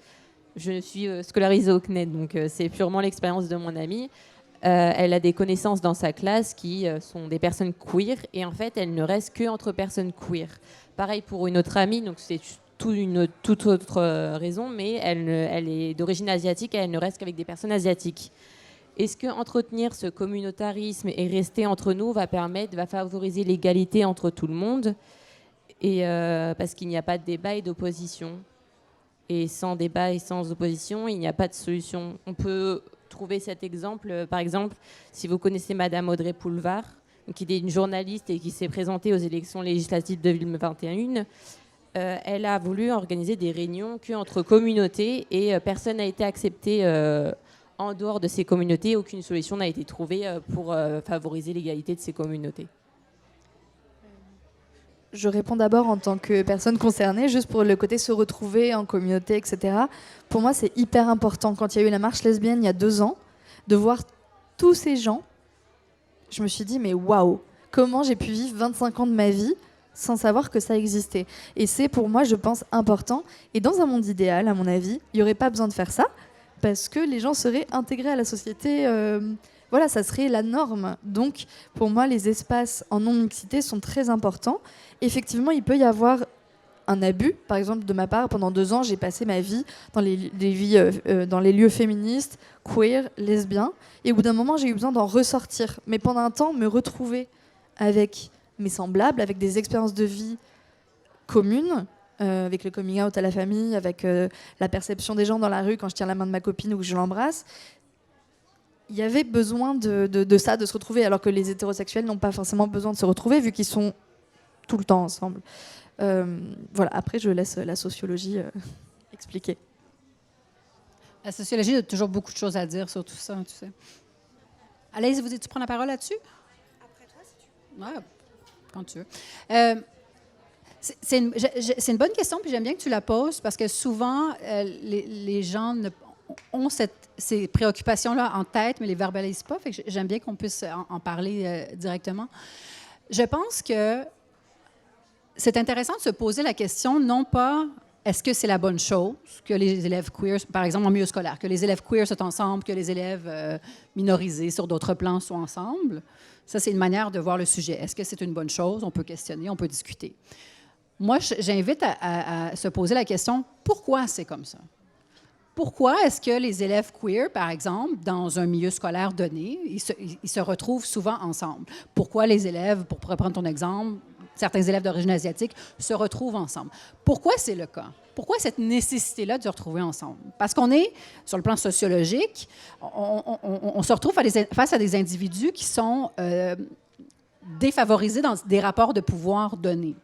je suis scolarisée au CNED, donc c'est purement l'expérience de mon amie. Elle a des connaissances dans sa classe qui sont des personnes queer, et en fait, elle ne reste qu'entre personnes queer. Pareil pour une autre amie, donc c'est toute autre raison, mais elle est d'origine asiatique et elle ne reste qu'avec des personnes asiatiques. Est-ce que entretenir ce communautarisme et rester entre nous va favoriser l'égalité entre tout le monde, et parce qu'il n'y a pas de débat et d'opposition. Et sans débat et sans opposition, il n'y a pas de solution. On peut trouver cet exemple, par exemple, si vous connaissez Madame Audrey Pulvar, qui est une journaliste et qui s'est présentée aux élections législatives de 2021. Elle a voulu organiser des réunions qu'entre communautés et personne n'a été accepté en dehors de ces communautés. Aucune solution n'a été trouvée pour favoriser l'égalité de ces communautés. Je réponds d'abord en tant que personne concernée, juste pour le côté se retrouver en communauté, etc. Pour moi, c'est hyper important. Quand il y a eu la marche lesbienne il y a 2 ans, de voir tous ces gens, je me suis dit, mais waouh, comment j'ai pu vivre 25 ans de ma vie sans savoir que ça existait. Et c'est pour moi, je pense, important. Et dans un monde idéal, à mon avis, il n'y aurait pas besoin de faire ça, parce que les gens seraient intégrés à la société. Voilà, ça serait la norme. Donc, pour moi, les espaces en non-mixité sont très importants. Effectivement, il peut y avoir un abus. Par exemple, de ma part, pendant 2 ans, j'ai passé ma vie dans les lieux féministes, queer, lesbiens. Et au bout d'un moment, j'ai eu besoin d'en ressortir. Mais pendant un temps, me retrouver avec mes semblables, avec des expériences de vie communes, avec le coming out à la famille, avec la perception des gens dans la rue quand je tiens la main de ma copine ou que je l'embrasse. Il y avait besoin de ça, de se retrouver, alors que les hétérosexuels n'ont pas forcément besoin de se retrouver, vu qu'ils sont tout le temps ensemble. Voilà. Après, je laisse la sociologie expliquer. La sociologie a toujours beaucoup de choses à dire sur tout ça, tu sais. Anaïs, tu prends la parole là-dessus? Après toi, si tu veux. Ouais, quand tu veux. C'est une bonne question, puis j'aime bien que tu la poses, parce que souvent, les gens ont ces préoccupations-là en tête, mais les verbalisent pas. Fait que j'aime bien qu'on puisse en parler directement. Je pense que c'est intéressant de se poser la question, non pas est-ce que c'est la bonne chose que les élèves queer, par exemple en milieu scolaire, que les élèves queer soient ensemble, que les élèves minorisés sur d'autres plans soient ensemble. Ça, c'est une manière de voir le sujet. Est-ce que c'est une bonne chose? On peut questionner, on peut discuter. Moi, j'invite à se poser la question, pourquoi c'est comme ça? Pourquoi est-ce que les élèves queer, par exemple, dans un milieu scolaire donné, ils se retrouvent souvent ensemble? Pourquoi les élèves, pour reprendre ton exemple, certains élèves d'origine asiatique se retrouvent ensemble? Pourquoi c'est le cas? Pourquoi cette nécessité-là de se retrouver ensemble? Parce qu'on est, sur le plan sociologique, on se retrouve face à des individus qui sont défavorisés dans des rapports de pouvoir donnés.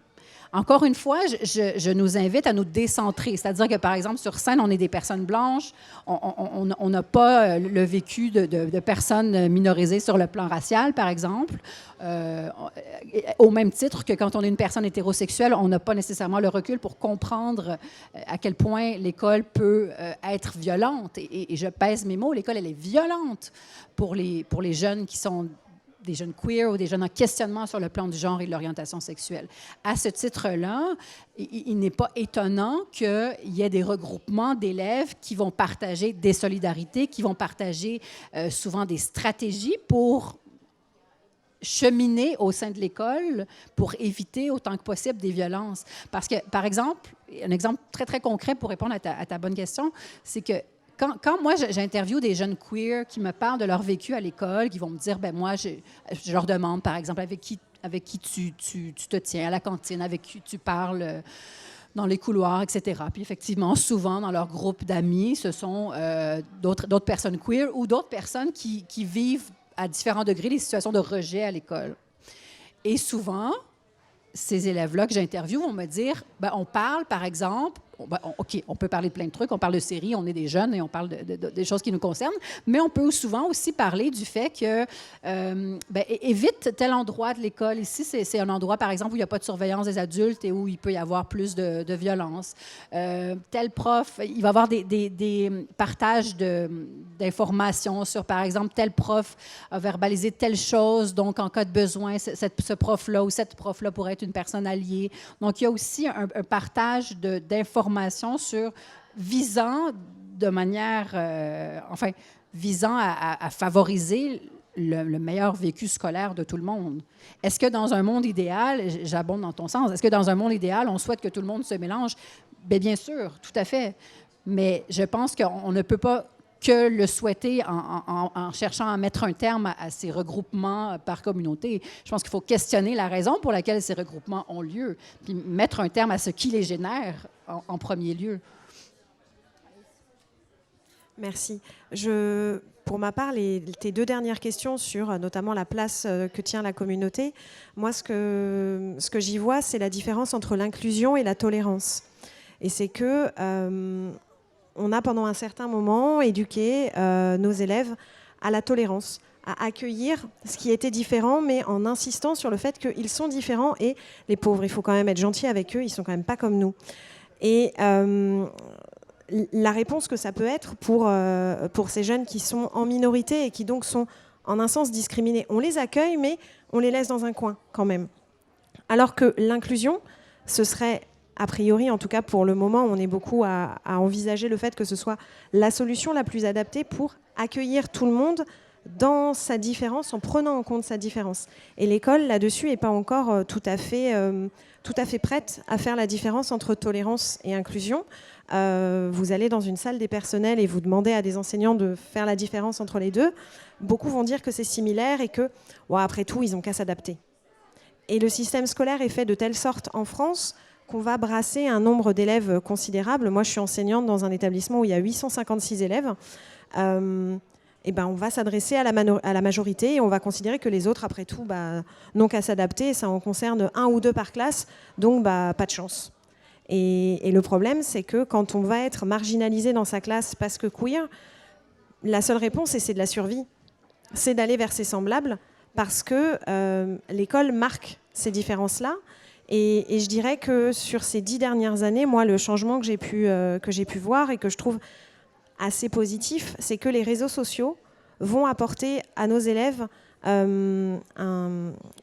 Encore une fois, je nous invite à nous décentrer. C'est-à-dire que, par exemple, sur scène, on est des personnes blanches, on n'a pas le vécu de personnes minorisées sur le plan racial, par exemple. Au même titre que quand on est une personne hétérosexuelle, on n'a pas nécessairement le recul pour comprendre à quel point l'école peut être violente. Et je pèse mes mots, l'école, elle est violente pour les jeunes qui sont des jeunes queer ou des jeunes en questionnement sur le plan du genre et de l'orientation sexuelle. À ce titre-là, il n'est pas étonnant qu'il y ait des regroupements d'élèves qui vont partager des solidarités, qui vont partager souvent des stratégies pour cheminer au sein de l'école pour éviter autant que possible des violences. Parce que, par exemple, un exemple très, très concret pour répondre à ta bonne question, c'est que quand moi, j'interviewe des jeunes queer qui me parlent de leur vécu à l'école, qui vont me dire, ben moi, je leur demande, par exemple, avec qui tu te tiens à la cantine, avec qui tu parles dans les couloirs, etc. Puis effectivement, souvent, dans leur groupe d'amis, ce sont d'autres personnes queer ou d'autres personnes qui vivent à différents degrés des situations de rejet à l'école. Et souvent, ces élèves-là que j'interviewe vont me dire, ben, on parle, par exemple, OK, on peut parler de plein de trucs, on parle de séries, on est des jeunes et on parle des choses qui nous concernent, mais on peut souvent aussi parler du fait que, évite tel endroit de l'école. Ici, c'est un endroit, par exemple, où il n'y a pas de surveillance des adultes et où il peut y avoir plus de violence. Tel prof, il va y avoir des partages d'informations sur, par exemple, tel prof a verbalisé telle chose, donc en cas de besoin, ce prof-là ou cette prof-là pourrait être une personne alliée. Donc, il y a aussi un partage d'informations visant de manière, visant à favoriser le meilleur vécu scolaire de tout le monde. Est-ce que dans un monde idéal, j'abonde dans ton sens, est-ce que dans un monde idéal, on souhaite que tout le monde se mélange? Bien sûr, tout à fait. Mais je pense qu'on ne peut pas que le souhaiter en cherchant à mettre un terme à ces regroupements par communauté. Je pense qu'il faut questionner la raison pour laquelle ces regroupements ont lieu, puis mettre un terme à ce qui les génère en premier lieu. Merci. Pour ma part, tes 2 dernières questions sur notamment la place que tient la communauté, moi, ce que j'y vois, c'est la différence entre l'inclusion et la tolérance. Et c'est que on a pendant un certain moment éduqué nos élèves à la tolérance, à accueillir ce qui était différent, mais en insistant sur le fait qu'ils sont différents et les pauvres, il faut quand même être gentil avec eux, ils sont quand même pas comme nous. Et la réponse que ça peut être pour ces jeunes qui sont en minorité et qui donc sont en un sens discriminés, on les accueille, mais on les laisse dans un coin quand même. Alors que l'inclusion, ce serait, a priori, en tout cas pour le moment, on est beaucoup à envisager le fait que ce soit la solution la plus adaptée pour accueillir tout le monde dans sa différence, en prenant en compte sa différence. Et l'école, là-dessus, n'est pas encore tout à fait prête à faire la différence entre tolérance et inclusion. Vous allez dans une salle des personnels et vous demandez à des enseignants de faire la différence entre les deux. Beaucoup vont dire que c'est similaire et que, après tout, ils n'ont qu'à s'adapter. Et le système scolaire est fait de telle sorte en France qu'on va brasser un nombre d'élèves considérable. Moi, je suis enseignante dans un établissement où il y a 856 élèves. Et on va s'adresser à la majorité et on va considérer que les autres, après tout, n'ont qu'à s'adapter. Ça en concerne 1 ou 2 par classe, donc pas de chance. Et le problème, c'est que quand on va être marginalisé dans sa classe parce que queer, la seule réponse, c'est de la survie. C'est d'aller vers ses semblables parce que l'école marque ces différences-là. Et je dirais que sur ces 10 dernières années, moi, le changement que j'ai pu voir et que je trouve assez positif, c'est que les réseaux sociaux vont apporter à nos élèves une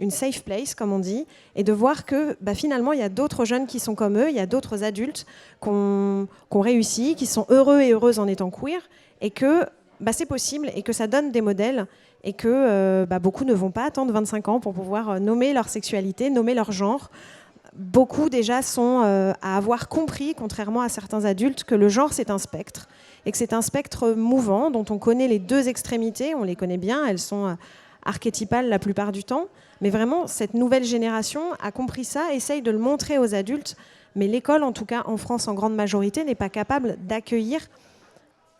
safe place, comme on dit, et de voir que finalement, il y a d'autres jeunes qui sont comme eux, il y a d'autres adultes qui ont réussi, qui sont heureux et heureuses en étant queer, et que c'est possible, et que ça donne des modèles, et que beaucoup ne vont pas attendre 25 ans pour pouvoir nommer leur sexualité, nommer leur genre. Beaucoup déjà sont à avoir compris, contrairement à certains adultes, que le genre c'est un spectre, et que c'est un spectre mouvant dont on connaît les 2 extrémités, on les connaît bien, elles sont archétypales la plupart du temps, mais vraiment cette nouvelle génération a compris ça, essaye de le montrer aux adultes, mais l'école, en tout cas en France en grande majorité, n'est pas capable d'accueillir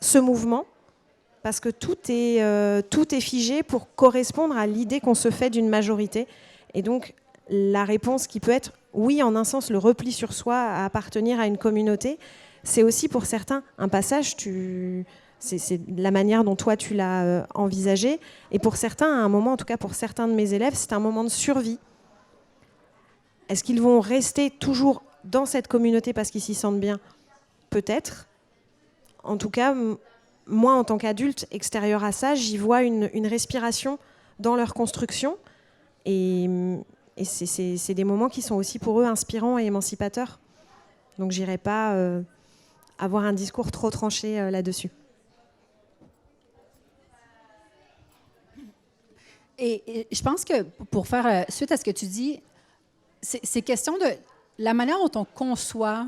ce mouvement, parce que tout est figé pour correspondre à l'idée qu'on se fait d'une majorité, et donc la réponse qui peut être, oui, en un sens, le repli sur soi, à appartenir à une communauté, c'est aussi pour certains un passage, c'est la manière dont toi tu l'as envisagé, et pour certains, à un moment, en tout cas pour certains de mes élèves, c'est un moment de survie. Est-ce qu'ils vont rester toujours dans cette communauté parce qu'ils s'y sentent bien? Peut-être. En tout cas, moi, en tant qu'adulte extérieur à ça, j'y vois une respiration dans leur construction, et c'est des moments qui sont aussi pour eux inspirants et émancipateurs. Donc j'irai pas avoir un discours trop tranché là-dessus. Et je pense que pour faire suite à ce que tu dis, c'est question de la manière dont on conçoit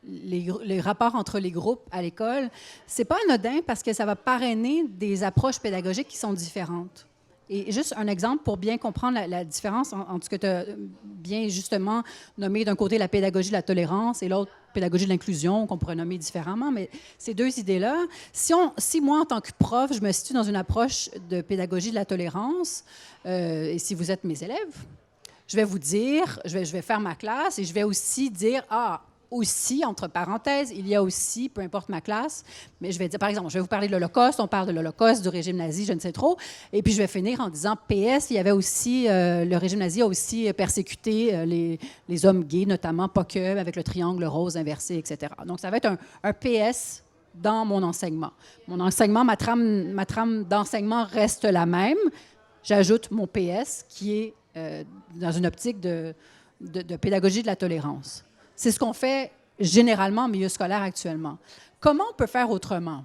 les rapports entre les groupes à l'école. C'est pas anodin parce que ça va parrainer des approches pédagogiques qui sont différentes. Et juste un exemple pour bien comprendre la différence entre ce que tu as bien justement nommé d'un côté la pédagogie de la tolérance et l'autre pédagogie de l'inclusion, qu'on pourrait nommer différemment, mais ces 2 idées-là, si moi, en tant que prof, je me situe dans une approche de pédagogie de la tolérance, et si vous êtes mes élèves, je vais vous dire, je vais faire ma classe et je vais aussi dire, aussi, entre parenthèses, il y a aussi, peu importe ma classe, mais je vais dire, par exemple, je vais vous parler de l'Holocauste, on parle de l'Holocauste, du régime nazi, je ne sais trop, et puis je vais finir en disant, PS, il y avait aussi, le régime nazi a aussi persécuté les hommes gays, notamment, pas que, avec le triangle rose inversé, etc. Donc, ça va être un PS dans mon enseignement. Mon enseignement, ma trame d'enseignement reste la même. J'ajoute mon PS qui est dans une optique de pédagogie de la tolérance. C'est ce qu'on fait généralement en milieu scolaire actuellement. Comment on peut faire autrement?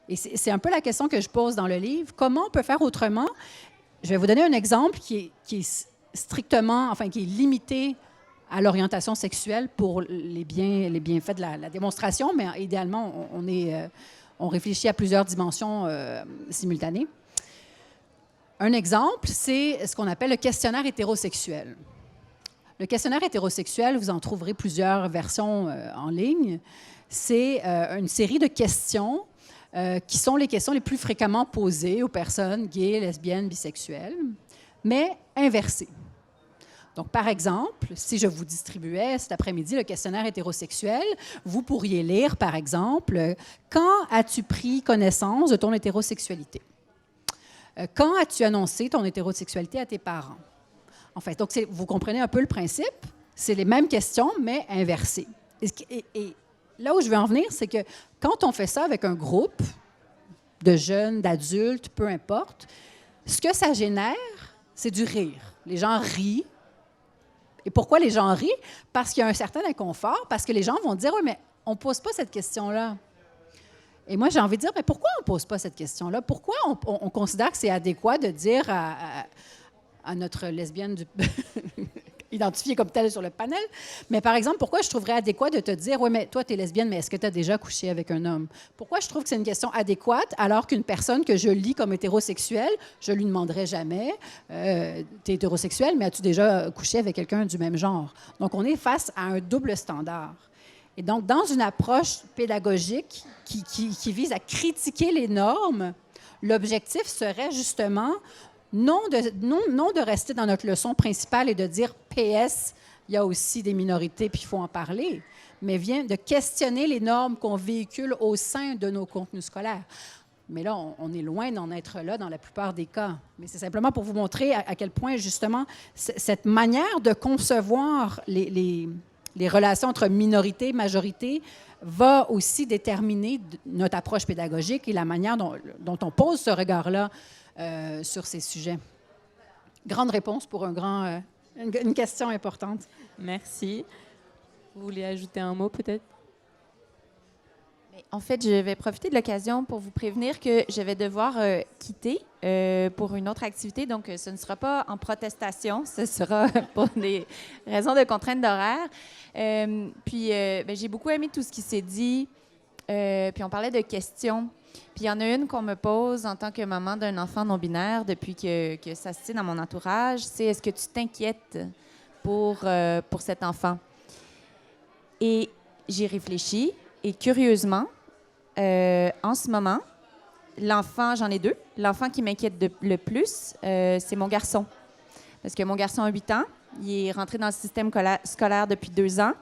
Et c'est un peu la question que je pose dans le livre. Comment on peut faire autrement? Je vais vous donner un exemple qui est strictement, qui est limité à l'orientation sexuelle pour les bienfaits de la démonstration, mais idéalement, on on réfléchit à plusieurs dimensions simultanées. Un exemple, c'est ce qu'on appelle le questionnaire hétérosexuel. Le questionnaire hétérosexuel, vous en trouverez plusieurs versions en ligne. C'est une série de questions qui sont les questions les plus fréquemment posées aux personnes gays, lesbiennes, bisexuelles, mais inversées. Donc, par exemple, si je vous distribuais cet après-midi le questionnaire hétérosexuel, vous pourriez lire, par exemple, « Quand as-tu pris connaissance de ton hétérosexualité? Quand as-tu annoncé ton hétérosexualité à tes parents? » En fait, donc vous comprenez un peu le principe. C'est les mêmes questions, mais inversées. Et là où je veux en venir, c'est que quand on fait ça avec un groupe de jeunes, d'adultes, peu importe, ce que ça génère, c'est du rire. Les gens rient. Et pourquoi les gens rient? Parce qu'il y a un certain inconfort, parce que les gens vont dire « Oui, mais on ne pose pas cette question-là. » Et moi, j'ai envie de dire « Mais pourquoi on ne pose pas cette question-là? Pourquoi on considère que c'est adéquat de dire à notre lesbienne identifiée comme telle sur le panel. Mais par exemple, pourquoi je trouverais adéquat de te dire « Oui, mais toi, tu es lesbienne, mais est-ce que tu as déjà couché avec un homme? » Pourquoi je trouve que c'est une question adéquate alors qu'une personne que je lis comme hétérosexuelle, je lui demanderais jamais « Tu es hétérosexuel, mais as-tu déjà couché avec quelqu'un du même genre? » Donc, on est face à un double standard. Et donc, dans une approche pédagogique qui vise à critiquer les normes, l'objectif serait justement non de rester dans notre leçon principale et de dire « PS, il y a aussi des minorités, puis il faut en parler », mais vient de questionner les normes qu'on véhicule au sein de nos contenus scolaires. Mais là, on est loin d'en être là dans la plupart des cas. Mais c'est simplement pour vous montrer à quel point, justement, cette manière de concevoir les relations entre minorité et majorité va aussi déterminer notre approche pédagogique et la manière dont on pose ce regard-là sur ces sujets. Grande réponse pour une question importante. Merci. Vous voulez ajouter un mot peut-être? En fait, je vais profiter de l'occasion pour vous prévenir que je vais devoir quitter pour une autre activité. Donc, ce ne sera pas en protestation, ce sera pour des raisons de contrainte d'horaire. J'ai beaucoup aimé tout ce qui s'est dit. Puis on parlait de questions. Puis il y en a une qu'on me pose en tant que maman d'un enfant non-binaire depuis que ça se tient dans mon entourage, c'est « Est-ce que tu t'inquiètes pour cet enfant? » Et j'y réfléchis. Et curieusement, en ce moment, l'enfant, j'en ai deux, l'enfant qui m'inquiète le plus, c'est mon garçon. Parce que mon garçon a 8 ans, il est rentré dans le système scolaire depuis 2 ans.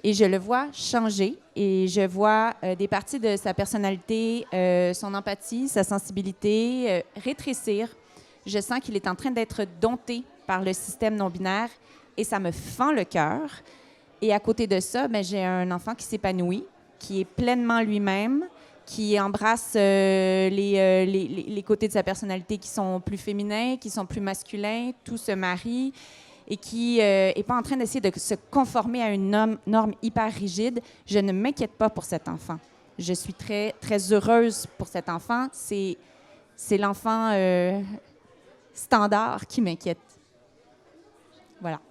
Et je le vois changer et je vois des parties de sa personnalité, son empathie, sa sensibilité rétrécir. Je sens qu'il est en train d'être dompté par le système non-binaire et ça me fend le cœur. Et à côté de ça, j'ai un enfant qui s'épanouit, qui est pleinement lui-même, qui embrasse les côtés de sa personnalité qui sont plus féminins, qui sont plus masculins, tout se marie. Et qui n'est pas en train d'essayer de se conformer à une norme hyper rigide, je ne m'inquiète pas pour cet enfant. Je suis très, très heureuse pour cet enfant. C'est l'enfant standard qui m'inquiète. Voilà.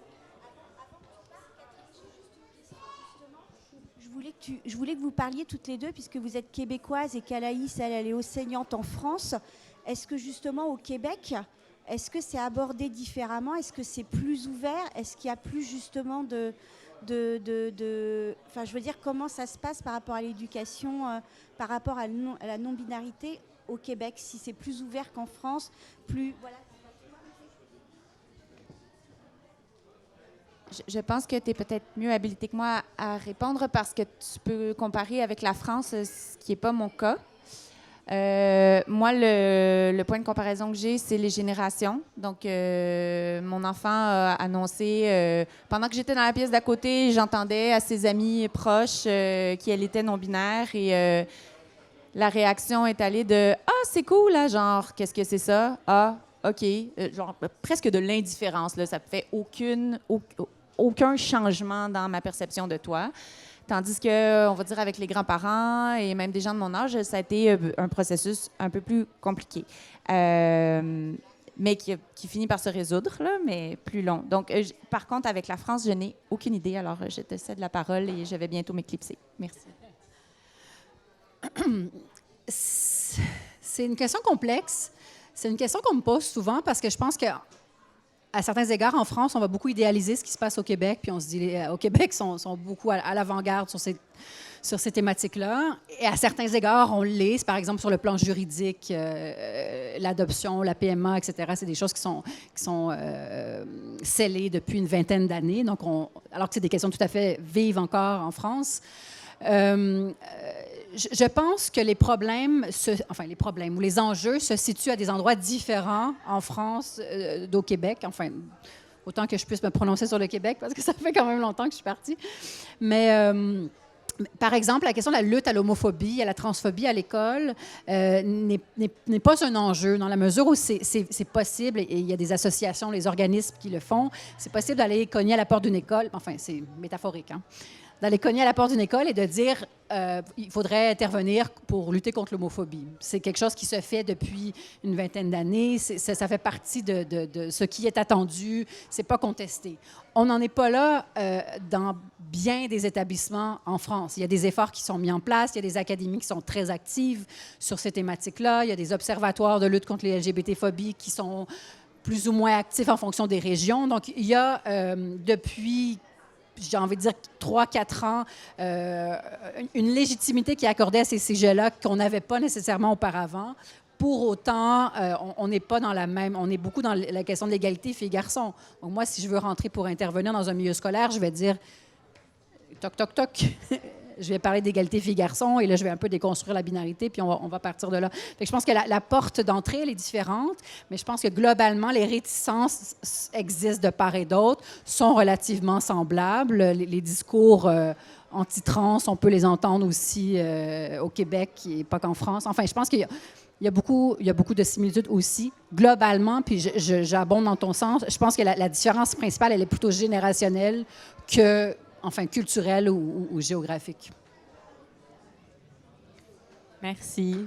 Je voulais que vous parliez toutes les deux, puisque vous êtes québécoise et qu'Alaïs, elle est enseignante en France. Est-ce que justement au Québec... Est-ce que c'est abordé différemment? Est-ce que c'est plus ouvert? Est-ce qu'il y a plus justement Enfin, je veux dire, comment ça se passe par rapport à l'éducation, par rapport à la non-binarité au Québec? Si c'est plus ouvert qu'en France, plus... Voilà. Je pense que tu es peut-être mieux habilité que moi à répondre parce que tu peux comparer avec la France, ce qui n'est pas mon cas. Moi, le point de comparaison que j'ai, c'est les générations. Donc, mon enfant a annoncé, pendant que j'étais dans la pièce d'à côté, j'entendais à ses amis proches qu'elle était non-binaire et la réaction est allée de « Ah, c'est cool, là, genre, qu'est-ce que c'est ça? Ah, OK. » Genre, presque de l'indifférence, là. Ça ne fait aucun changement dans ma perception de toi. Tandis que, on va dire, avec les grands-parents et même des gens de mon âge, ça a été un processus un peu plus compliqué. Mais qui finit par se résoudre, là, mais plus long. Donc, par contre, avec la France, je n'ai aucune idée. Alors, je te cède la parole et je vais bientôt m'éclipser. Merci. C'est une question complexe. C'est une question qu'on me pose souvent parce que je pense qu'à certains égards, en France, on va beaucoup idéaliser ce qui se passe au Québec, puis on se dit au Québec sont beaucoup à l'avant-garde sur ces thématiques-là. Et à certains égards, on l'est. Par exemple, sur le plan juridique, l'adoption, la PMA, etc., c'est des choses qui sont scellées depuis une vingtaine d'années. Donc, alors que c'est des questions tout à fait vives encore en France. Je pense que les problèmes ou les enjeux se situent à des endroits différents en France d'au Québec. Enfin, autant que je puisse me prononcer sur le Québec, parce que ça fait quand même longtemps que je suis partie. Mais par exemple, la question de la lutte à l'homophobie, à la transphobie à l'école n'est pas un enjeu dans la mesure où c'est possible, et il y a des associations, les organismes qui le font, c'est possible d'aller cogner à la porte d'une école, enfin c'est métaphorique, hein, d'aller cogner à la porte d'une école et de dire il faudrait intervenir pour lutter contre l'homophobie. C'est quelque chose qui se fait depuis une vingtaine d'années. Ça fait partie de ce qui est attendu. C'est pas contesté. On n'en est pas là dans bien des établissements en France. Il y a des efforts qui sont mis en place. Il y a des académies qui sont très actives sur ces thématiques-là. Il y a des observatoires de lutte contre les LGBT-phobies qui sont plus ou moins actifs en fonction des régions. Donc, il y a depuis j'ai envie de dire 3-4 ans, une légitimité qui est accordée à ces sujets-là qu'on n'avait pas nécessairement auparavant. Pour autant, on n'est pas dans la même... On est beaucoup dans la question de l'égalité filles-garçons. Donc moi, si je veux rentrer pour intervenir dans un milieu scolaire, je vais dire toc, toc, toc. Je vais parler d'égalité filles-garçons et là, je vais un peu déconstruire la binarité, puis on va partir de là. Fait que je pense que la porte d'entrée, elle est différente, mais je pense que globalement, les réticences existent de part et d'autre, sont relativement semblables. Les discours anti-trans, on peut les entendre aussi au Québec et pas qu'en France. Enfin, je pense qu'il y a beaucoup de similitudes aussi, globalement, puis j'abonde dans ton sens. Je pense que la différence principale, elle est plutôt générationnelle que culturelle ou géographique. Merci.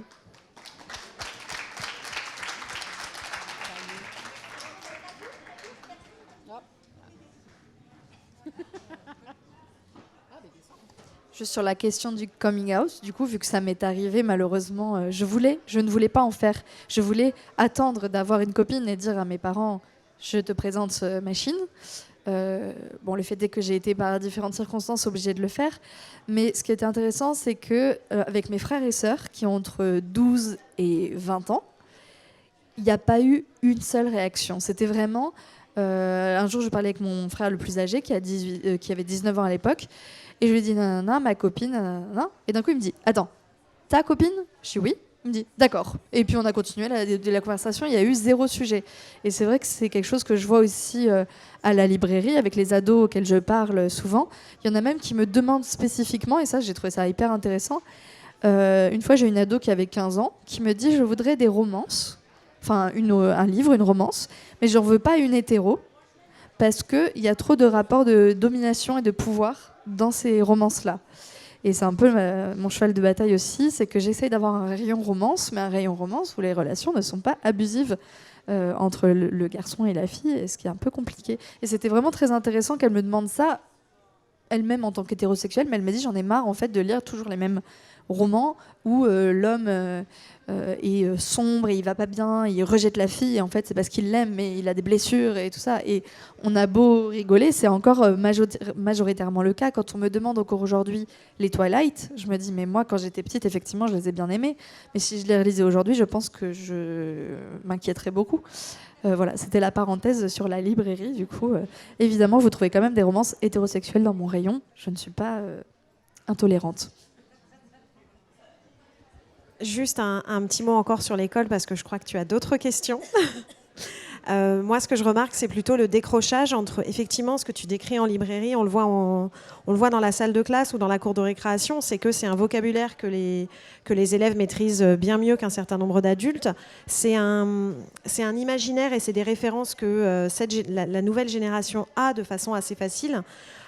Juste sur la question du coming out, du coup, vu que ça m'est arrivé, malheureusement, je ne voulais pas en faire. Je voulais attendre d'avoir une copine et dire à mes parents, je te présente machine. Le fait est que j'ai été par différentes circonstances obligée de le faire. Mais ce qui était intéressant, c'est que avec mes frères et sœurs, qui ont entre 12 et 20 ans, il n'y a pas eu une seule réaction. C'était vraiment... un jour, je parlais avec mon frère le plus âgé, qui avait 19 ans à l'époque, et je lui ai dit, nanana, ma copine, nanana. Et d'un coup, il me dit, attends, ta copine? Je dis oui. Il me dit, d'accord. Et puis on a continué la conversation, il y a eu zéro sujet. Et c'est vrai que c'est quelque chose que je vois aussi à la librairie, avec les ados auxquels je parle souvent. Il y en a même qui me demandent spécifiquement, et ça, j'ai trouvé ça hyper intéressant. Une fois, j'ai une ado qui avait 15 ans, qui me dit, je voudrais des romances, enfin un livre, une romance, mais je n'en veux pas une hétéro, parce qu'il y a trop de rapports de domination et de pouvoir dans ces romances-là. Et c'est un peu mon cheval de bataille aussi, c'est que j'essaye d'avoir un rayon romance, mais un rayon romance où les relations ne sont pas abusives entre le garçon et la fille, et ce qui est un peu compliqué. Et c'était vraiment très intéressant qu'elle me demande ça, elle-même en tant qu'hétérosexuelle, mais elle m'a dit j'en ai marre en fait de lire toujours les mêmes romans où l'homme est sombre et il va pas bien, il rejette la fille, et en fait c'est parce qu'il l'aime, mais il a des blessures et tout ça. Et on a beau rigoler, c'est encore majoritairement le cas. Quand on me demande encore aujourd'hui les Twilight, je me dis mais moi quand j'étais petite, effectivement je les ai bien aimés, mais si je les relisais aujourd'hui, je pense que je m'inquiéterais beaucoup. Voilà, c'était la parenthèse sur la librairie. Du coup, évidemment, vous trouvez quand même des romances hétérosexuelles dans mon rayon. Je ne suis pas intolérante. Juste un petit mot encore sur l'école, parce que je crois que tu as d'autres questions. Moi, ce que je remarque, c'est plutôt le décrochage entre, effectivement, ce que tu décris en librairie, on le voit dans la salle de classe ou dans la cour de récréation, c'est que c'est un vocabulaire que les élèves maîtrisent bien mieux qu'un certain nombre d'adultes. C'est un imaginaire et c'est des références que la nouvelle génération a de façon assez facile,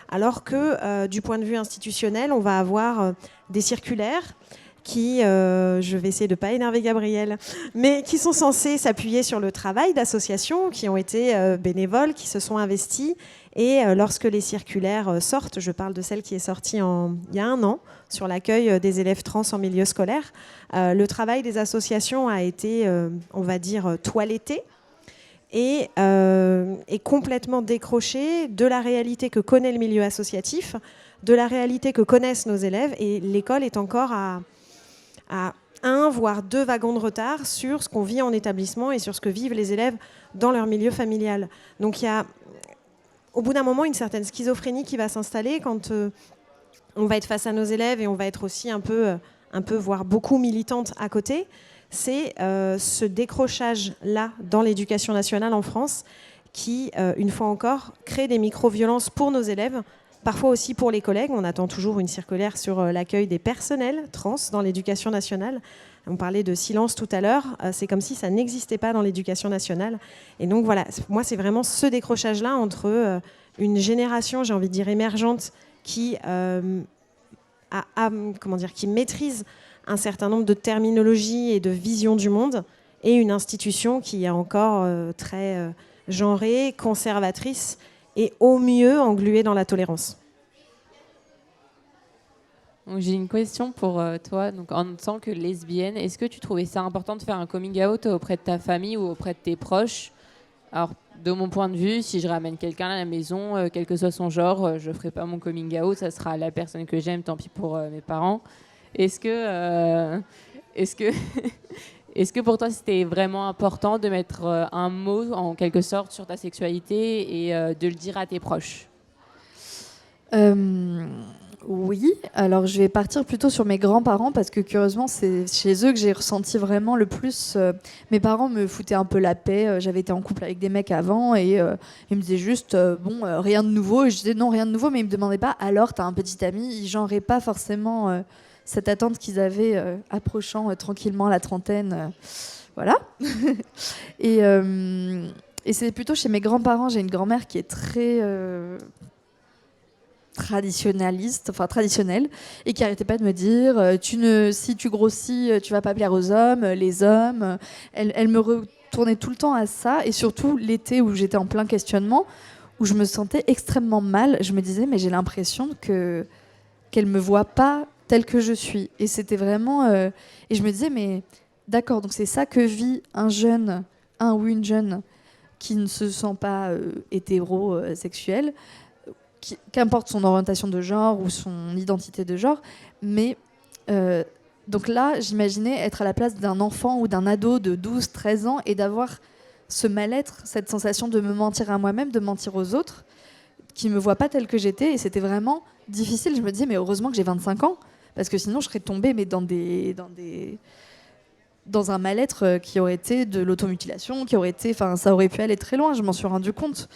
alors que du point de vue institutionnel, on va avoir des circulaires, qui, je vais essayer de ne pas énerver Gabriel, mais qui sont censés s'appuyer sur le travail d'associations qui ont été bénévoles, qui se sont investis. Et lorsque les circulaires sortent, je parle de celle qui est sortie il y a 1 an, sur l'accueil des élèves trans en milieu scolaire, le travail des associations a été, on va dire, toiletté et est complètement décroché de la réalité que connaît le milieu associatif, de la réalité que connaissent nos élèves. Et l'école est encore à 1 voire 2 wagons de retard sur ce qu'on vit en établissement et sur ce que vivent les élèves dans leur milieu familial. Donc il y a, au bout d'un moment, une certaine schizophrénie qui va s'installer quand on va être face à nos élèves et on va être aussi un peu voire beaucoup militante à côté. C'est ce décrochage-là dans l'éducation nationale en France qui, une fois encore, crée des micro-violences pour nos élèves, parfois aussi pour les collègues. On attend toujours une circulaire sur l'accueil des personnels trans dans l'éducation nationale. On parlait de silence tout à l'heure. C'est comme si ça n'existait pas dans l'éducation nationale. Et donc voilà, moi c'est vraiment ce décrochage-là entre une génération, j'ai envie de dire émergente, qui qui maîtrise un certain nombre de terminologies et de visions du monde, et une institution qui est encore très genrée, conservatrice et au mieux engluée dans la tolérance. J'ai une question pour toi. Donc, en tant que lesbienne, est-ce que tu trouvais ça important de faire un coming out auprès de ta famille ou auprès de tes proches? Alors, de mon point de vue, si je ramène quelqu'un à la maison, quel que soit son genre, je ne ferai pas mon coming out. Ça sera la personne que j'aime, tant pis pour mes parents. Est-ce que pour toi, c'était vraiment important de mettre un mot, en quelque sorte, sur ta sexualité et de le dire à tes proches? Oui, alors je vais partir plutôt sur mes grands-parents parce que curieusement c'est chez eux que j'ai ressenti vraiment le plus. Mes parents me foutaient un peu la paix, j'avais été en couple avec des mecs avant et ils me disaient juste rien de nouveau, et je disais non, rien de nouveau, mais ils me demandaient pas alors t'as un petit ami, ils genraient pas forcément cette attente qu'ils avaient approchant tranquillement la trentaine, voilà. Et c'est plutôt chez mes grands-parents, j'ai une grand-mère qui est très traditionnelle, et qui arrêtait pas de me dire si tu grossis, tu vas pas plaire aux hommes, les hommes. Elle me retournait tout le temps à ça, et surtout l'été où j'étais en plein questionnement, où je me sentais extrêmement mal. Je me disais mais j'ai l'impression qu'elle me voit pas telle que je suis, et c'était vraiment et je me disais mais d'accord, donc c'est ça que vit un ou une jeune qui ne se sent pas hétérosexuel, qu'importe son orientation de genre ou son identité de genre, mais donc là, j'imaginais être à la place d'un enfant ou d'un ado de 12-13 ans et d'avoir ce mal-être, cette sensation de me mentir à moi-même, de mentir aux autres, qui ne me voient pas telle que j'étais, et c'était vraiment difficile. Je me disais, mais heureusement que j'ai 25 ans, parce que sinon je serais tombée dans un mal-être qui aurait été de l'automutilation, ça aurait pu aller très loin, je m'en suis rendu compte.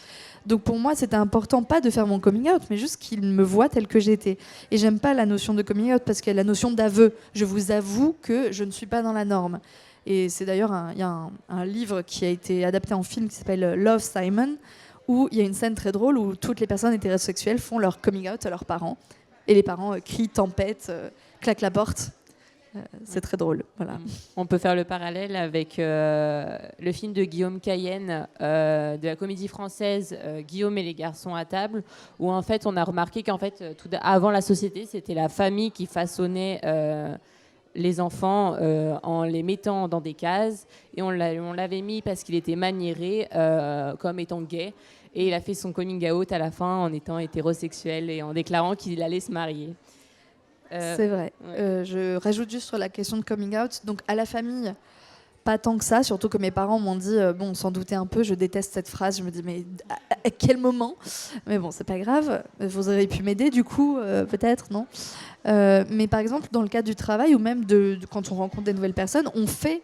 Donc pour moi, c'était important pas de faire mon coming out, mais juste qu'il me voit tel que j'étais. Et j'aime pas la notion de coming out parce qu'il y a la notion d'aveu. Je vous avoue que je ne suis pas dans la norme. Et c'est d'ailleurs, il y a un livre qui a été adapté en film qui s'appelle Love, Simon, où il y a une scène très drôle où toutes les personnes hétérosexuelles font leur coming out à leurs parents. Et les parents crient, tempête, claquent la porte. C'est très drôle. Voilà. On peut faire le parallèle avec le film de Guillaume Cayenne de la Comédie Française Guillaume et les garçons à table, où en fait on a remarqué qu'en fait avant la société, c'était la famille qui façonnait les enfants en les mettant dans des cases, et on l'avait mis parce qu'il était maniéré comme étant gay, et il a fait son coming out à la fin en étant hétérosexuel et en déclarant qu'il allait se marier. C'est vrai. Ouais. Je rajoute juste sur la question de coming out. Donc à la famille, pas tant que ça, surtout que mes parents m'ont dit, bon, on s'en doutait un peu, je déteste cette phrase. Je me dis, mais à quel moment? Mais bon, c'est pas grave. Vous auriez pu m'aider, du coup, peut-être, non? Mais par exemple, dans le cadre du travail, ou même quand on rencontre des nouvelles personnes, on fait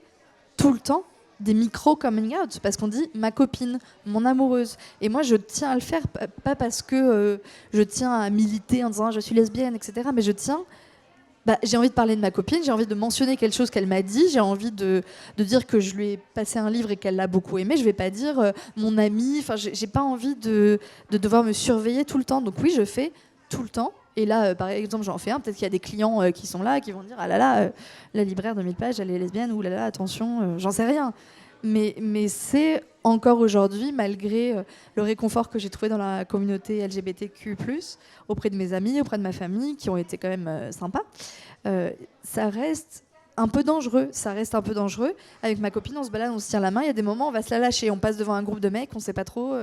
tout le temps des micro-coming out, parce qu'on dit ma copine, mon amoureuse. Et moi, je tiens à le faire, pas parce que je tiens à militer en disant je suis lesbienne, etc. Mais je tiens, j'ai envie de parler de ma copine, j'ai envie de mentionner quelque chose qu'elle m'a dit, j'ai envie de dire que je lui ai passé un livre et qu'elle l'a beaucoup aimé. Je vais pas dire mon ami, enfin, j'ai pas envie de devoir me surveiller tout le temps. Donc oui, je fais tout le temps Et là, par exemple, j'en fais un, peut-être qu'il y a des clients qui sont là, qui vont dire « Ah là là, la libraire de 1000 pages, elle est lesbienne, ou là là, attention, j'en sais rien ». Mais c'est encore aujourd'hui, malgré le réconfort que j'ai trouvé dans la communauté LGBTQ+, auprès de mes amis, auprès de ma famille, qui ont été quand même sympas, ça reste un peu dangereux. Avec ma copine, on se balade, on se tient la main, il y a des moments, on va se la lâcher. On passe devant un groupe de mecs, on ne sait pas trop...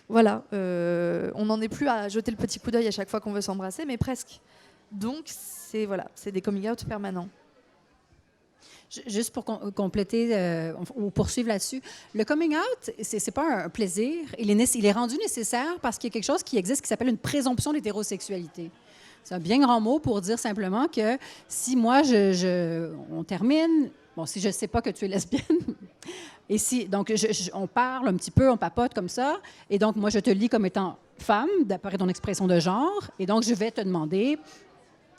Voilà, on n'en est plus à jeter le petit coup d'œil à chaque fois qu'on veut s'embrasser, mais presque. Donc, c'est des coming out permanents. Juste pour compléter ou poursuivre là-dessus, le coming out, c'est pas un plaisir. Il est rendu nécessaire parce qu'il y a quelque chose qui existe qui s'appelle une présomption d'hétérosexualité. C'est un bien grand mot pour dire simplement que si moi, on termine, bon, si je ne sais pas que tu es lesbienne, et si, donc on parle un petit peu, on papote comme ça, et donc moi, je te lis comme étant femme, d'après ton expression de genre, et donc je vais te demander,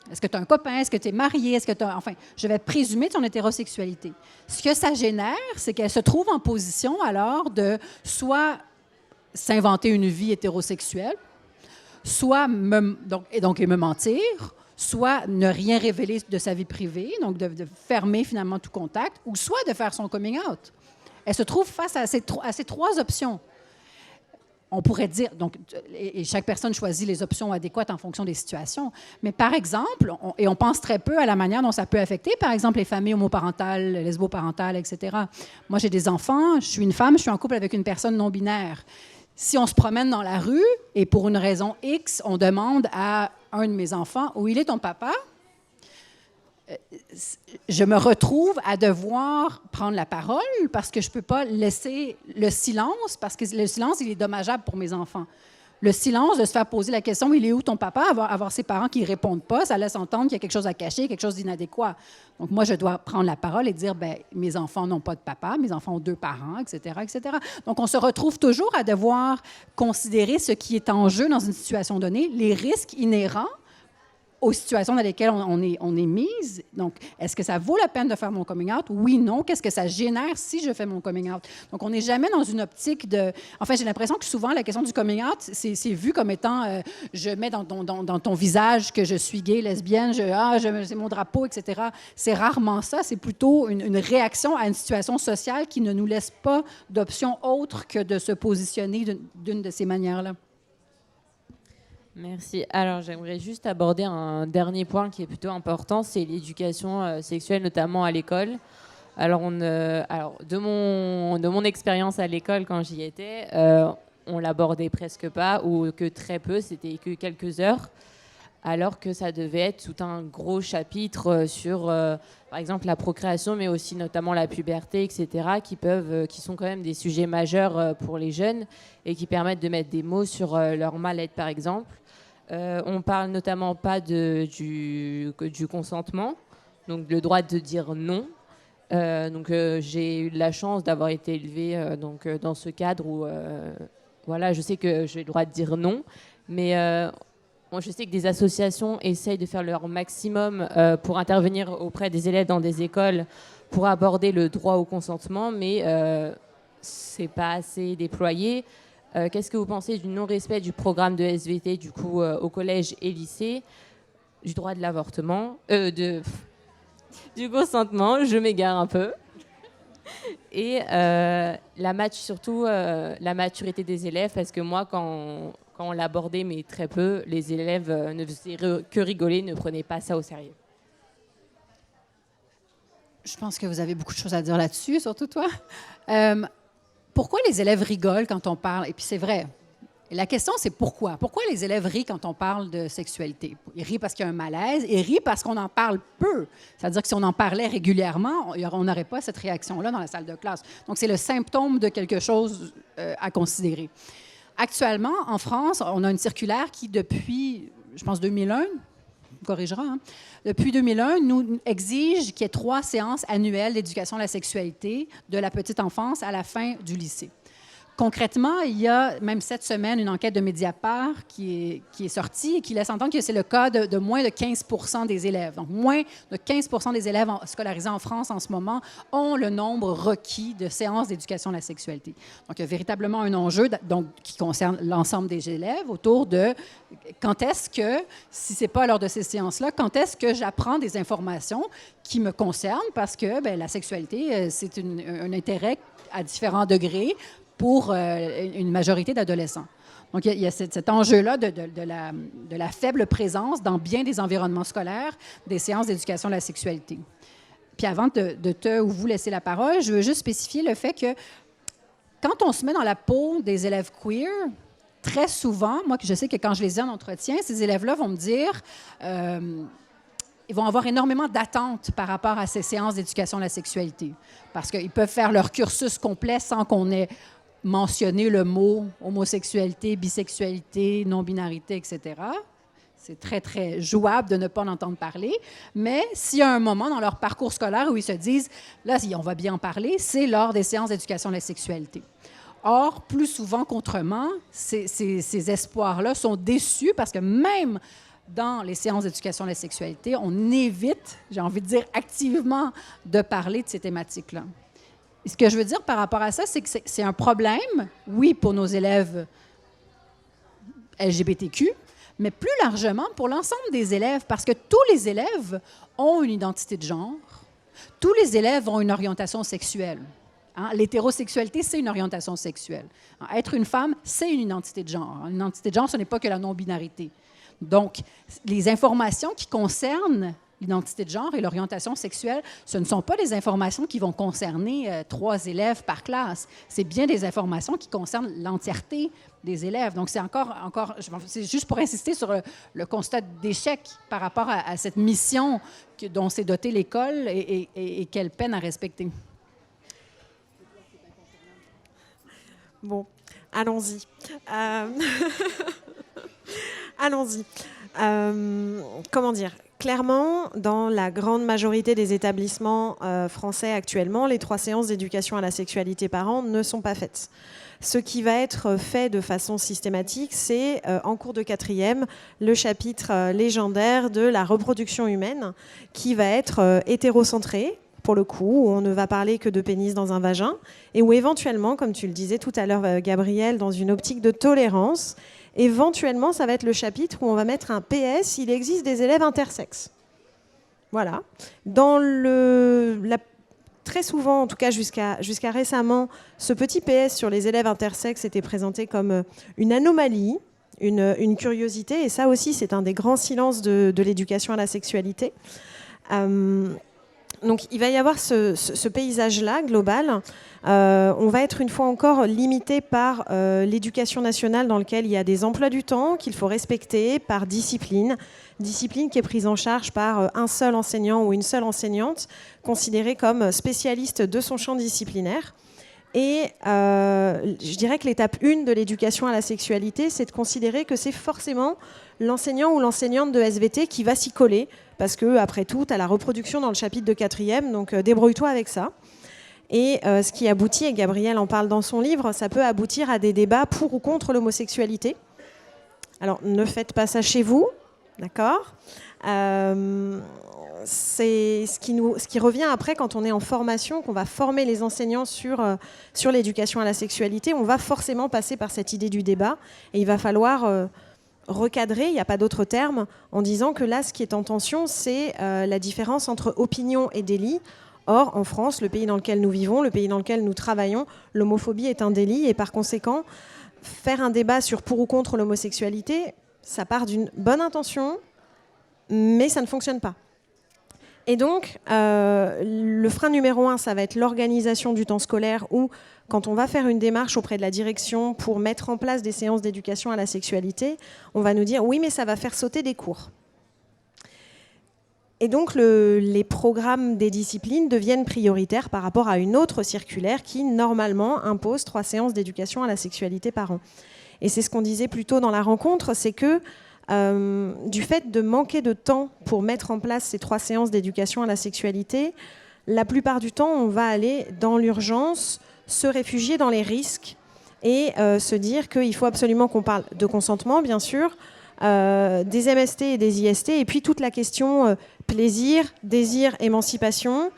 est-ce que tu as un copain, est-ce que tu es mariée, est-ce que tu as... Enfin, je vais présumer ton hétérosexualité. Ce que ça génère, c'est qu'elle se trouve en position alors de soit s'inventer une vie hétérosexuelle, soit me mentir, soit ne rien révéler de sa vie privée, donc de fermer finalement tout contact, ou soit de faire son coming out. Elle se trouve face à ces trois options. On pourrait dire, donc, et chaque personne choisit les options adéquates en fonction des situations, mais par exemple, on pense très peu à la manière dont ça peut affecter, par exemple, les familles homoparentales, lesboparentales, etc. Moi, j'ai des enfants, je suis une femme, je suis en couple avec une personne non-binaire. Si on se promène dans la rue et pour une raison X, on demande à un de mes enfants « Où il est ton papa? » Je me retrouve à devoir prendre la parole parce que je ne peux pas laisser le silence, parce que le silence, il est dommageable pour mes enfants. Le silence de se faire poser la question « Il est où ton papa? » avoir ses parents qui ne répondent pas, ça laisse entendre qu'il y a quelque chose à cacher, quelque chose d'inadéquat. Donc moi, je dois prendre la parole et dire « Mes enfants n'ont pas de papa, mes enfants ont 2 parents, etc., etc. » Donc on se retrouve toujours à devoir considérer ce qui est en jeu dans une situation donnée, les risques inhérents aux situations dans lesquelles on est mise. Donc, est-ce que ça vaut la peine de faire mon coming out? Oui, non. Qu'est-ce que ça génère si je fais mon coming out? Donc, on n'est jamais dans une optique de... Enfin, j'ai l'impression que souvent, la question du coming out, c'est vu comme étant je mets dans ton visage que je suis gay, lesbienne, c'est mon drapeau, etc. C'est rarement ça. C'est plutôt une réaction à une situation sociale qui ne nous laisse pas d'option autre que de se positionner d'une de ces manières-là. Merci. Alors, j'aimerais juste aborder un dernier point qui est plutôt important, c'est l'éducation sexuelle, notamment à l'école. Alors, de mon expérience à l'école, quand j'y étais, on l'abordait presque pas ou que très peu, c'était que quelques heures, alors que ça devait être tout un gros chapitre sur, par exemple, la procréation, mais aussi notamment la puberté, etc., qui sont quand même des sujets majeurs pour les jeunes et qui permettent de mettre des mots sur leur mal-être, par exemple. On parle notamment pas du consentement, donc le droit de dire non. J'ai eu la chance d'avoir été élevée dans ce cadre où voilà, je sais que j'ai le droit de dire non, mais je sais que des associations essayent de faire leur maximum pour intervenir auprès des élèves dans des écoles pour aborder le droit au consentement, mais c'est pas assez déployé. Qu'est-ce que vous pensez du non-respect du programme de SVT du coup au collège et lycée, du droit de l'avortement, du consentement, je m'égare un peu, et surtout la maturité des élèves, parce que moi quand on l'abordait, mais très peu, les élèves ne faisaient que rigoler, ne prenaient pas ça au sérieux. Je pense que vous avez beaucoup de choses à dire là-dessus, surtout toi. Pourquoi les élèves rigolent quand on parle? Et puis c'est vrai. Et la question, c'est pourquoi? Pourquoi les élèves rient quand on parle de sexualité? Ils rient parce qu'il y a un malaise, ils rient parce qu'on en parle peu. C'est-à-dire que si on en parlait régulièrement, on n'aurait pas cette réaction-là dans la salle de classe. Donc c'est le symptôme de quelque chose à considérer. Actuellement, en France, on a une circulaire qui, depuis, je pense, 2001, on corrigera, hein, depuis 2001, nous exige qu'il y ait 3 séances annuelles d'éducation à la sexualité de la petite enfance à la fin du lycée. concrètement, il y a même cette semaine une enquête de Mediapart qui est sortie et qui laisse entendre que c'est le cas de moins de 15 % des élèves. Donc, moins de 15 % des élèves scolarisés en France en ce moment ont le nombre requis de séances d'éducation à la sexualité. Donc, il y a véritablement un enjeu qui concerne l'ensemble des élèves autour de quand est-ce que, si ce n'est pas lors de ces séances-là, quand est-ce que j'apprends des informations qui me concernent parce que la sexualité, c'est un intérêt à différents degrés pour une majorité d'adolescents. Donc, il y a cet enjeu-là de la faible présence dans bien des environnements scolaires des séances d'éducation à la sexualité. Puis avant de vous laisser la parole, je veux juste spécifier le fait que quand on se met dans la peau des élèves queer, très souvent, moi, je sais que quand je les ai en entretien, ces élèves-là vont me dire... ils vont avoir énormément d'attentes par rapport à ces séances d'éducation à la sexualité. Parce qu'ils peuvent faire leur cursus complet sans qu'on ait mentionné le mot homosexualité, bisexualité, non-binarité, etc. C'est très, très jouable de ne pas en entendre parler. Mais s'il y a un moment dans leur parcours scolaire où ils se disent, là, on va bien en parler, c'est lors des séances d'éducation à la sexualité. Or, plus souvent qu'autrement, ces espoirs-là sont déçus parce que même dans les séances d'éducation à la sexualité, on évite, j'ai envie de dire activement, de parler de ces thématiques-là. Et ce que je veux dire par rapport à ça, c'est que c'est un problème, oui, pour nos élèves LGBTQ, mais plus largement pour l'ensemble des élèves, parce que tous les élèves ont une identité de genre, tous les élèves ont une orientation sexuelle. Hein? L'hétérosexualité, c'est une orientation sexuelle. Hein? Être une femme, c'est une identité de genre. Une identité de genre, ce n'est pas que la non-binarité. Donc, les informations qui concernent l'identité de genre et l'orientation sexuelle, ce ne sont pas des informations qui vont concerner 3 élèves par classe. C'est bien des informations qui concernent l'entièreté des élèves. Donc, c'est juste pour insister sur le constat d'échec par rapport à cette mission dont s'est dotée l'école et qu'elle peine à respecter. Bon, allons-y. Allons-y. Comment dire ? Clairement, dans la grande majorité des établissements français actuellement, les 3 séances d'éducation à la sexualité par an ne sont pas faites. Ce qui va être fait de façon systématique, c'est en cours de 4e, le chapitre légendaire de la reproduction humaine qui va être hétérocentré, pour le coup, où on ne va parler que de pénis dans un vagin, et où éventuellement, comme tu le disais tout à l'heure, Gabrielle, dans une optique de tolérance, éventuellement, ça va être le chapitre où on va mettre un PS, il existe des élèves intersexes. Voilà. Très souvent, en tout cas jusqu'à récemment, ce petit PS sur les élèves intersexes était présenté comme une anomalie, une curiosité, et ça aussi, c'est un des grands silences de l'éducation à la sexualité. Donc, il va y avoir ce paysage-là, global. On va être une fois encore limité par l'éducation nationale dans laquelle il y a des emplois du temps qu'il faut respecter par discipline qui est prise en charge par un seul enseignant ou une seule enseignante, considérée comme spécialiste de son champ disciplinaire. Et je dirais que l'étape 1 de l'éducation à la sexualité, c'est de considérer que c'est forcément l'enseignant ou l'enseignante de SVT qui va s'y coller, parce que après tout, tu as la reproduction dans le chapitre de 4e, donc débrouille-toi avec ça. Et ce qui aboutit, et Gabrielle en parle dans son livre, ça peut aboutir à des débats pour ou contre l'homosexualité. Alors, ne faites pas ça chez vous, d'accord ? C'est ce qui revient après quand on est en formation, qu'on va former les enseignants sur l'éducation à la sexualité. On va forcément passer par cette idée du débat, et il va falloir recadrer, il n'y a pas d'autre terme, en disant que là, ce qui est en tension, c'est la différence entre opinion et délit. Or, en France, le pays dans lequel nous vivons, le pays dans lequel nous travaillons, l'homophobie est un délit, et par conséquent, faire un débat sur pour ou contre l'homosexualité, ça part d'une bonne intention, mais ça ne fonctionne pas. Et donc, le frein numéro 1, ça va être l'organisation du temps scolaire, où quand on va faire une démarche auprès de la direction pour mettre en place des séances d'éducation à la sexualité, on va nous dire « oui, mais ça va faire sauter des cours ». Et donc, les programmes des disciplines deviennent prioritaires par rapport à une autre circulaire qui, normalement, impose 3 séances d'éducation à la sexualité par an. Et c'est ce qu'on disait plus tôt dans la rencontre, c'est que du fait de manquer de temps pour mettre en place ces 3 séances d'éducation à la sexualité, la plupart du temps, on va aller dans l'urgence, se réfugier dans les risques et se dire qu'il faut absolument qu'on parle de consentement, bien sûr, des MST et des IST, et puis toute la question plaisir, désir, émancipation,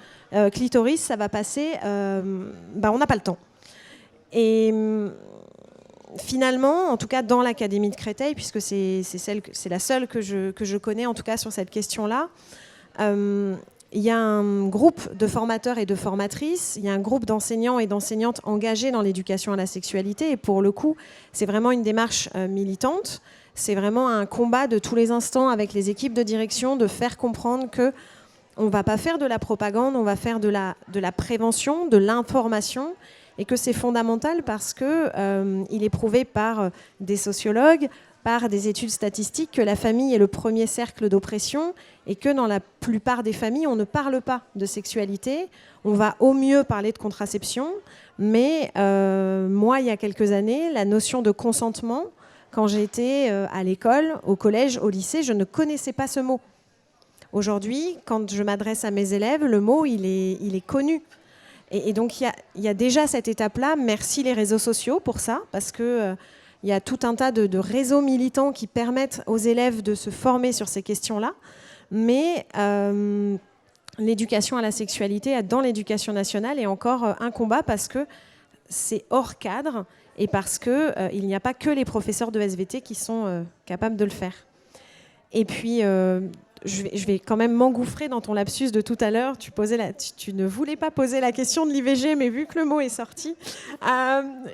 clitoris, ça va passer, on n'a pas le temps. Et finalement, en tout cas dans l'Académie de Créteil, puisque c'est la seule que je connais en tout cas sur cette question-là, il y a un groupe de formateurs et de formatrices, il y a un groupe d'enseignants et d'enseignantes engagés dans l'éducation à la sexualité, et pour le coup, c'est vraiment une démarche militante. C'est vraiment un combat de tous les instants avec les équipes de direction de faire comprendre que on ne va pas faire de la propagande, on va faire de la prévention, de l'information, et que c'est fondamental parce qu'il est prouvé par des sociologues, par des études statistiques, que la famille est le premier cercle d'oppression et que dans la plupart des familles, on ne parle pas de sexualité. On va au mieux parler de contraception, mais moi, il y a quelques années, la notion de consentement, quand j'étais à l'école, au collège, au lycée, je ne connaissais pas ce mot. Aujourd'hui, quand je m'adresse à mes élèves, le mot, il est connu. Et donc, il y a déjà cette étape-là. Merci les réseaux sociaux pour ça, parce que il y a tout un tas de réseaux militants qui permettent aux élèves de se former sur ces questions-là. Mais l'éducation à la sexualité dans l'éducation nationale est encore un combat parce que c'est hors cadre et parce qu'il n'y a pas que les professeurs de SVT qui sont capables de le faire. Et puis, je vais quand même m'engouffrer dans ton lapsus de tout à l'heure. Tu ne voulais pas poser la question de l'IVG, mais vu que le mot est sorti,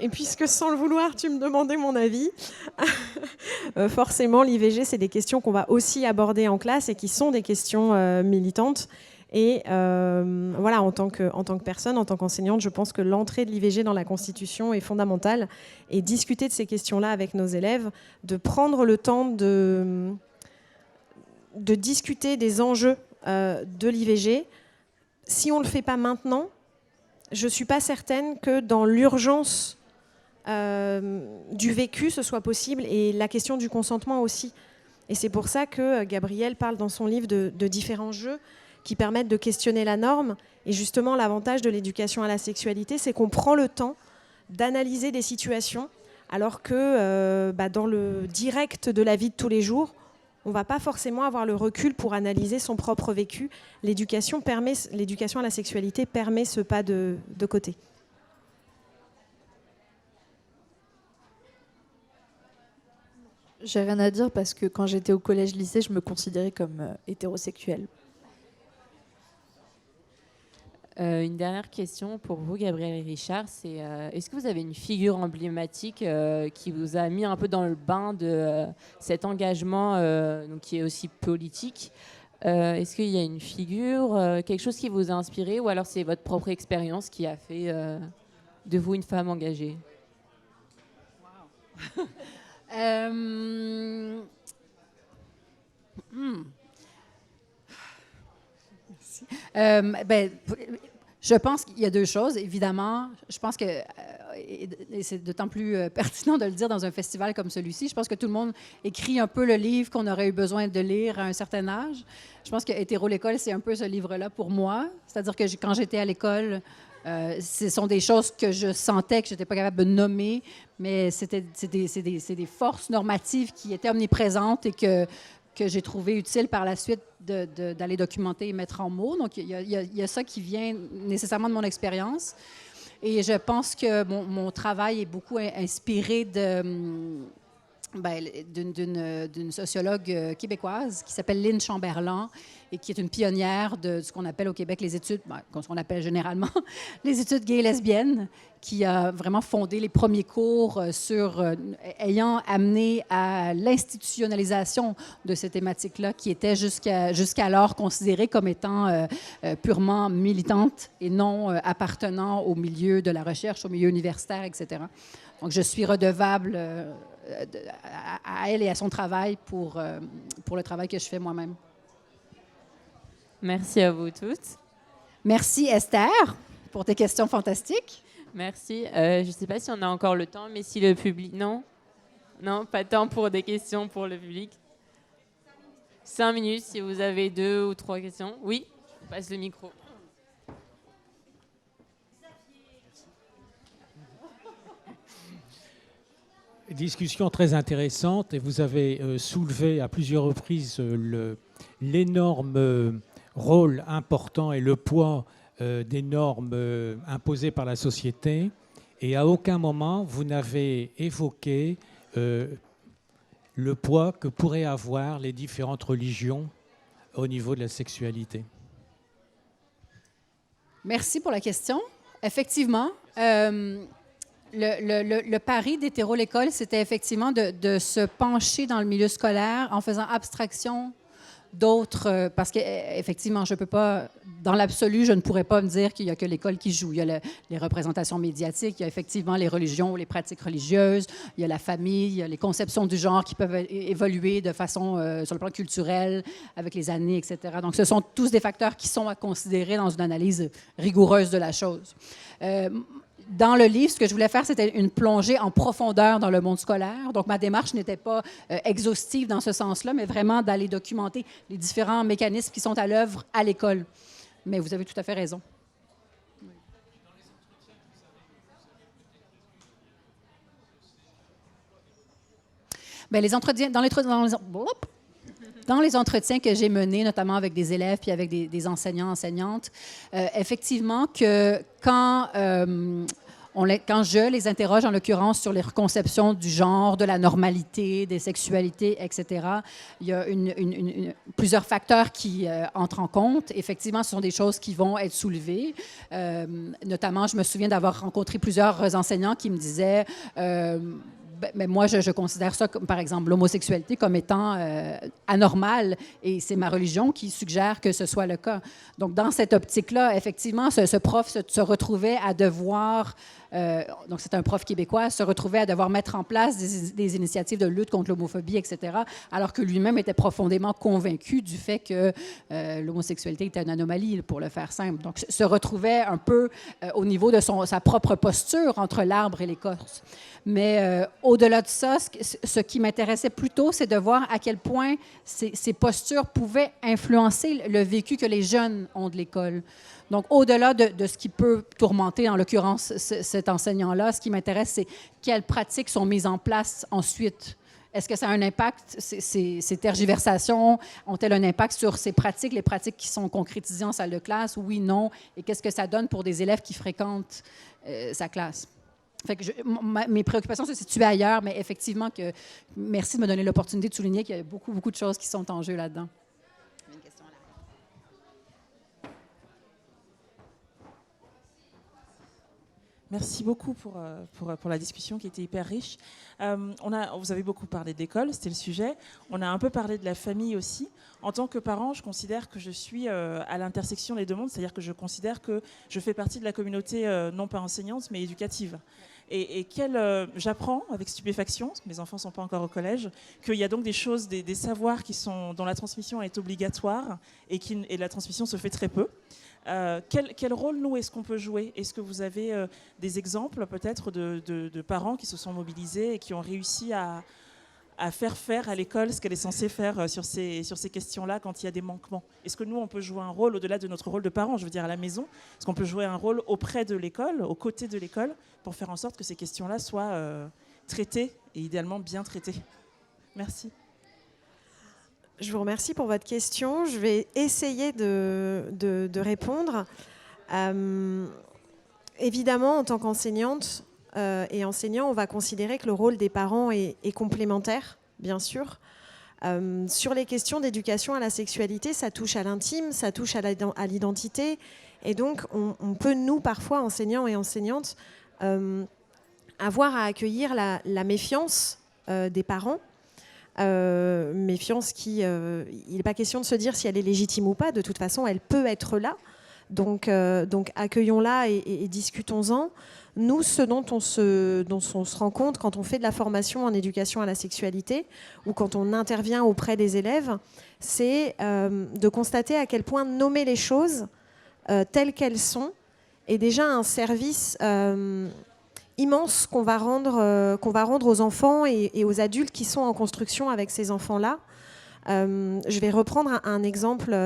et puisque sans le vouloir, tu me demandais mon avis, forcément, l'IVG, c'est des questions qu'on va aussi aborder en classe et qui sont des questions militantes. Et voilà, en tant que personne, en tant qu'enseignante, je pense que l'entrée de l'IVG dans la Constitution est fondamentale. Et discuter de ces questions-là avec nos élèves, de prendre le temps de discuter des enjeux de l'IVG. Si on ne le fait pas maintenant, je ne suis pas certaine que dans l'urgence du vécu, ce soit possible, et la question du consentement aussi. Et c'est pour ça que Gabrielle parle dans son livre de différents jeux qui permettent de questionner la norme. Et justement, l'avantage de l'éducation à la sexualité, c'est qu'on prend le temps d'analyser des situations, alors que dans le direct de la vie de tous les jours, on ne va pas forcément avoir le recul pour analyser son propre vécu. L'éducation à la sexualité permet ce pas de côté. J'ai rien à dire parce que quand j'étais au collège-lycée, je me considérais comme hétérosexuelle. Une dernière question pour vous, Gabrielle et Richard, c'est est-ce que vous avez une figure emblématique qui vous a mis un peu dans le bain de cet engagement donc qui est aussi politique? Est-ce qu'il y a une figure, quelque chose qui vous a inspiré, ou alors c'est votre propre expérience qui a fait de vous une femme engagée? Je pense qu'il y a deux choses. Évidemment, je pense que, et c'est d'autant plus pertinent de le dire dans un festival comme celui-ci, je pense que tout le monde écrit un peu le livre qu'on aurait eu besoin de lire à un certain âge. Je pense que Hétéro l'école, c'est un peu ce livre-là pour moi. C'est-à-dire que quand j'étais à l'école, ce sont des choses que je sentais que je n'étais pas capable de nommer, mais c'est des forces normatives qui étaient omniprésentes et que j'ai trouvé utile par la suite d'aller documenter et mettre en mots. Donc, il y a ça qui vient nécessairement de mon expérience. Et je pense que mon travail est beaucoup inspiré d'une sociologue québécoise qui s'appelle Lynne Chamberlain et qui est une pionnière de ce qu'on appelle au Québec les études, ce qu'on appelle généralement les études gays et lesbiennes, qui a vraiment fondé les premiers cours ayant amené à l'institutionnalisation de ces thématiques-là qui étaient jusqu'alors considérées comme étant purement militantes et non appartenant au milieu de la recherche, au milieu universitaire, etc. Donc, je suis redevable à elle et à son travail pour le travail que je fais moi-même. Merci à vous toutes. Merci Esther pour tes questions fantastiques. Merci. Je ne sais pas si on a encore le temps, mais si le public... Non, pas de temps pour des questions pour le public. 5 minutes si vous avez 2 ou 3 questions. Oui, je passe le micro. discussion très intéressante et vous avez soulevé à plusieurs reprises l'énorme rôle important et le poids des normes imposées par la société. Et à aucun moment, vous n'avez évoqué le poids que pourraient avoir les différentes religions au niveau de la sexualité. Merci pour la question. Effectivement, le pari d'Hétéro-l'École, c'était effectivement de se pencher dans le milieu scolaire en faisant abstraction d'autres, parce qu'effectivement, je peux pas, dans l'absolu, je ne pourrais pas me dire qu'il n'y a que l'école qui joue. Il y a les représentations médiatiques, il y a effectivement les religions, les pratiques religieuses, il y a la famille, il y a les conceptions du genre qui peuvent évoluer de façon, sur le plan culturel, avec les années, etc. Donc, ce sont tous des facteurs qui sont à considérer dans une analyse rigoureuse de la chose. Dans le livre, ce que je voulais faire, c'était une plongée en profondeur dans le monde scolaire. Donc, ma démarche n'était pas exhaustive dans ce sens-là, mais vraiment d'aller documenter les différents mécanismes qui sont à l'œuvre à l'école. Mais vous avez tout à fait raison. Bien, dans les entretiens que j'ai menés, notamment avec des élèves puis avec des enseignants, enseignantes, effectivement que quand je les interroge, en l'occurrence, sur les conceptions du genre, de la normalité, des sexualités, etc., il y a plusieurs facteurs qui entrent en compte. Effectivement, ce sont des choses qui vont être soulevées. Notamment, je me souviens d'avoir rencontré plusieurs enseignants qui me disaient... mais moi, je considère ça, comme, par exemple, l'homosexualité comme étant anormale, et c'est ma religion qui suggère que ce soit le cas. Donc, dans cette optique-là, effectivement, ce prof se retrouvait à devoir... donc, c'est un prof québécois, se retrouvait à devoir mettre en place des initiatives de lutte contre l'homophobie, etc., alors que lui-même était profondément convaincu du fait que l'homosexualité était une anomalie, pour le faire simple. Donc, se retrouvait un peu au niveau de sa propre posture entre l'arbre et l'écorce. Mais au-delà de ça, ce qui m'intéressait plutôt, c'est de voir à quel point ces postures pouvaient influencer le vécu que les jeunes ont de l'école. Donc, au-delà de ce qui peut tourmenter, en l'occurrence, cet enseignant-là, ce qui m'intéresse, c'est quelles pratiques sont mises en place ensuite. Est-ce que ça a un impact? Ces tergiversations ont-elles un impact sur ces pratiques, les pratiques qui sont concrétisées en salle de classe? Oui, non. Et qu'est-ce que ça donne pour des élèves qui fréquentent sa classe? Fait que mes préoccupations se situent ailleurs, mais effectivement, merci de me donner l'opportunité de souligner qu'il y a beaucoup, beaucoup de choses qui sont en jeu là-dedans. Merci beaucoup pour la discussion qui était hyper riche. Vous avez beaucoup parlé d'école, c'était le sujet. On a un peu parlé de la famille aussi. En tant que parent, je considère que je suis à l'intersection des deux mondes, c'est-à-dire que je considère que je fais partie de la communauté non pas enseignante, mais éducative. Et j'apprends avec stupéfaction, mes enfants ne sont pas encore au collège, qu'il y a donc des choses, des savoirs dont la transmission est obligatoire et la transmission se fait très peu. Quel rôle, nous, est-ce qu'on peut jouer? Est-ce que vous avez des exemples, peut-être, de parents qui se sont mobilisés et qui ont réussi à faire à l'école ce qu'elle est censée faire sur ces questions-là quand il y a des manquements? Est-ce que nous, on peut jouer un rôle au-delà de notre rôle de parents, je veux dire à la maison? Est-ce qu'on peut jouer un rôle auprès de l'école, aux côtés de l'école, pour faire en sorte que ces questions-là soient traitées et idéalement bien traitées? Merci. Je vous remercie pour votre question. Je vais essayer de répondre. Évidemment, en tant qu'enseignante et enseignant, on va considérer que le rôle des parents est complémentaire, bien sûr. Sur les questions d'éducation à la sexualité, ça touche à l'intime, ça touche à l'identité. Et donc, on peut, nous, parfois, enseignants et enseignantes, avoir à accueillir la méfiance des parents. Méfiance qui, il n'est pas question de se dire si elle est légitime ou pas, de toute façon elle peut être là, donc accueillons-la et discutons-en. Nous, ce dont on se rend compte quand on fait de la formation en éducation à la sexualité ou quand on intervient auprès des élèves, c'est de constater à quel point nommer les choses telles qu'elles sont est déjà un service immense qu'on va rendre aux enfants et aux adultes qui sont en construction avec ces enfants-là. Je vais reprendre un exemple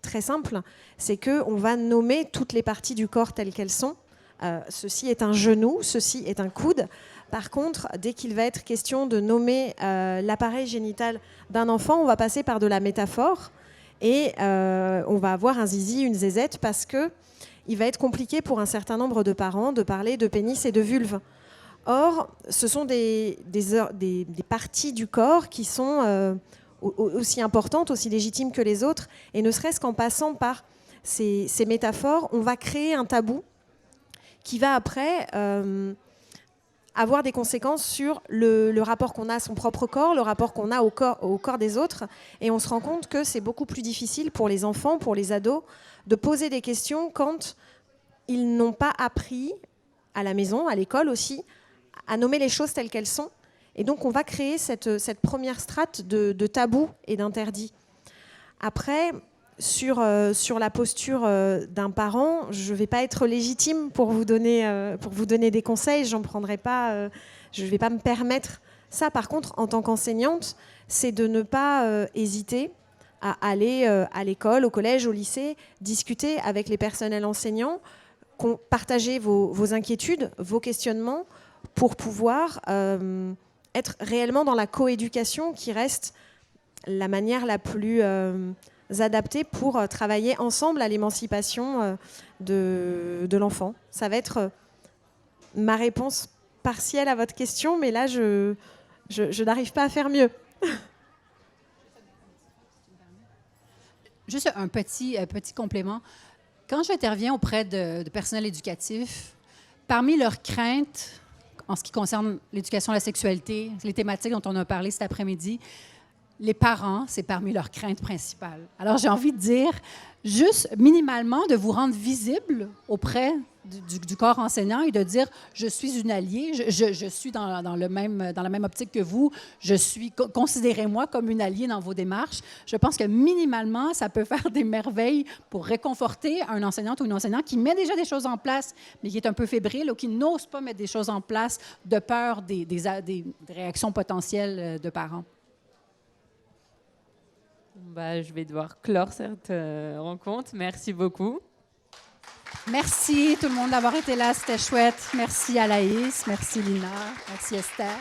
très simple, c'est qu'on va nommer toutes les parties du corps telles qu'elles sont. Ceci est un genou, ceci est un coude. Par contre, dès qu'il va être question de nommer l'appareil génital d'un enfant, on va passer par de la métaphore et on va avoir un zizi, une zézette, parce que il va être compliqué pour un certain nombre de parents de parler de pénis et de vulve. Or, ce sont des parties du corps qui sont aussi importantes, aussi légitimes que les autres, et ne serait-ce qu'en passant par ces métaphores, on va créer un tabou qui va après avoir des conséquences sur le rapport qu'on a à son propre corps, le rapport qu'on a au corps des autres. Et on se rend compte que c'est beaucoup plus difficile pour les enfants, pour les ados, de poser des questions quand ils n'ont pas appris, à la maison, à l'école aussi, à nommer les choses telles qu'elles sont. Et donc on va créer cette première strate de tabous et d'interdits. Après, sur la posture d'un parent, je ne vais pas être légitime pour vous donner des conseils. Je ne vais pas me permettre ça. Par contre, en tant qu'enseignante, c'est de ne pas hésiter à aller à l'école, au collège, au lycée, discuter avec les personnels enseignants, partager vos inquiétudes, vos questionnements, pour pouvoir être réellement dans la coéducation qui reste la manière la plus adaptée pour travailler ensemble à l'émancipation de l'enfant. Ça va être ma réponse partielle à votre question, mais là, je n'arrive pas à faire mieux. Juste un petit complément. Quand j'interviens auprès de personnel éducatif, parmi leurs craintes en ce qui concerne l'éducation à la sexualité, les thématiques dont on a parlé cet après-midi, les parents, c'est parmi leurs craintes principales. Alors, j'ai envie de dire, juste minimalement, de vous rendre visible auprès du corps enseignant et de dire, je suis une alliée, je suis dans la même optique que vous, considérez-moi comme une alliée dans vos démarches. Je pense que minimalement, ça peut faire des merveilles pour réconforter un enseignante ou une enseignante qui met déjà des choses en place, mais qui est un peu fébrile ou qui n'ose pas mettre des choses en place de peur des réactions potentielles de parents. Je vais devoir clore cette rencontre. Merci beaucoup. Merci tout le monde d'avoir été là, c'était chouette. Merci Alaïs, merci Lina, merci Esther.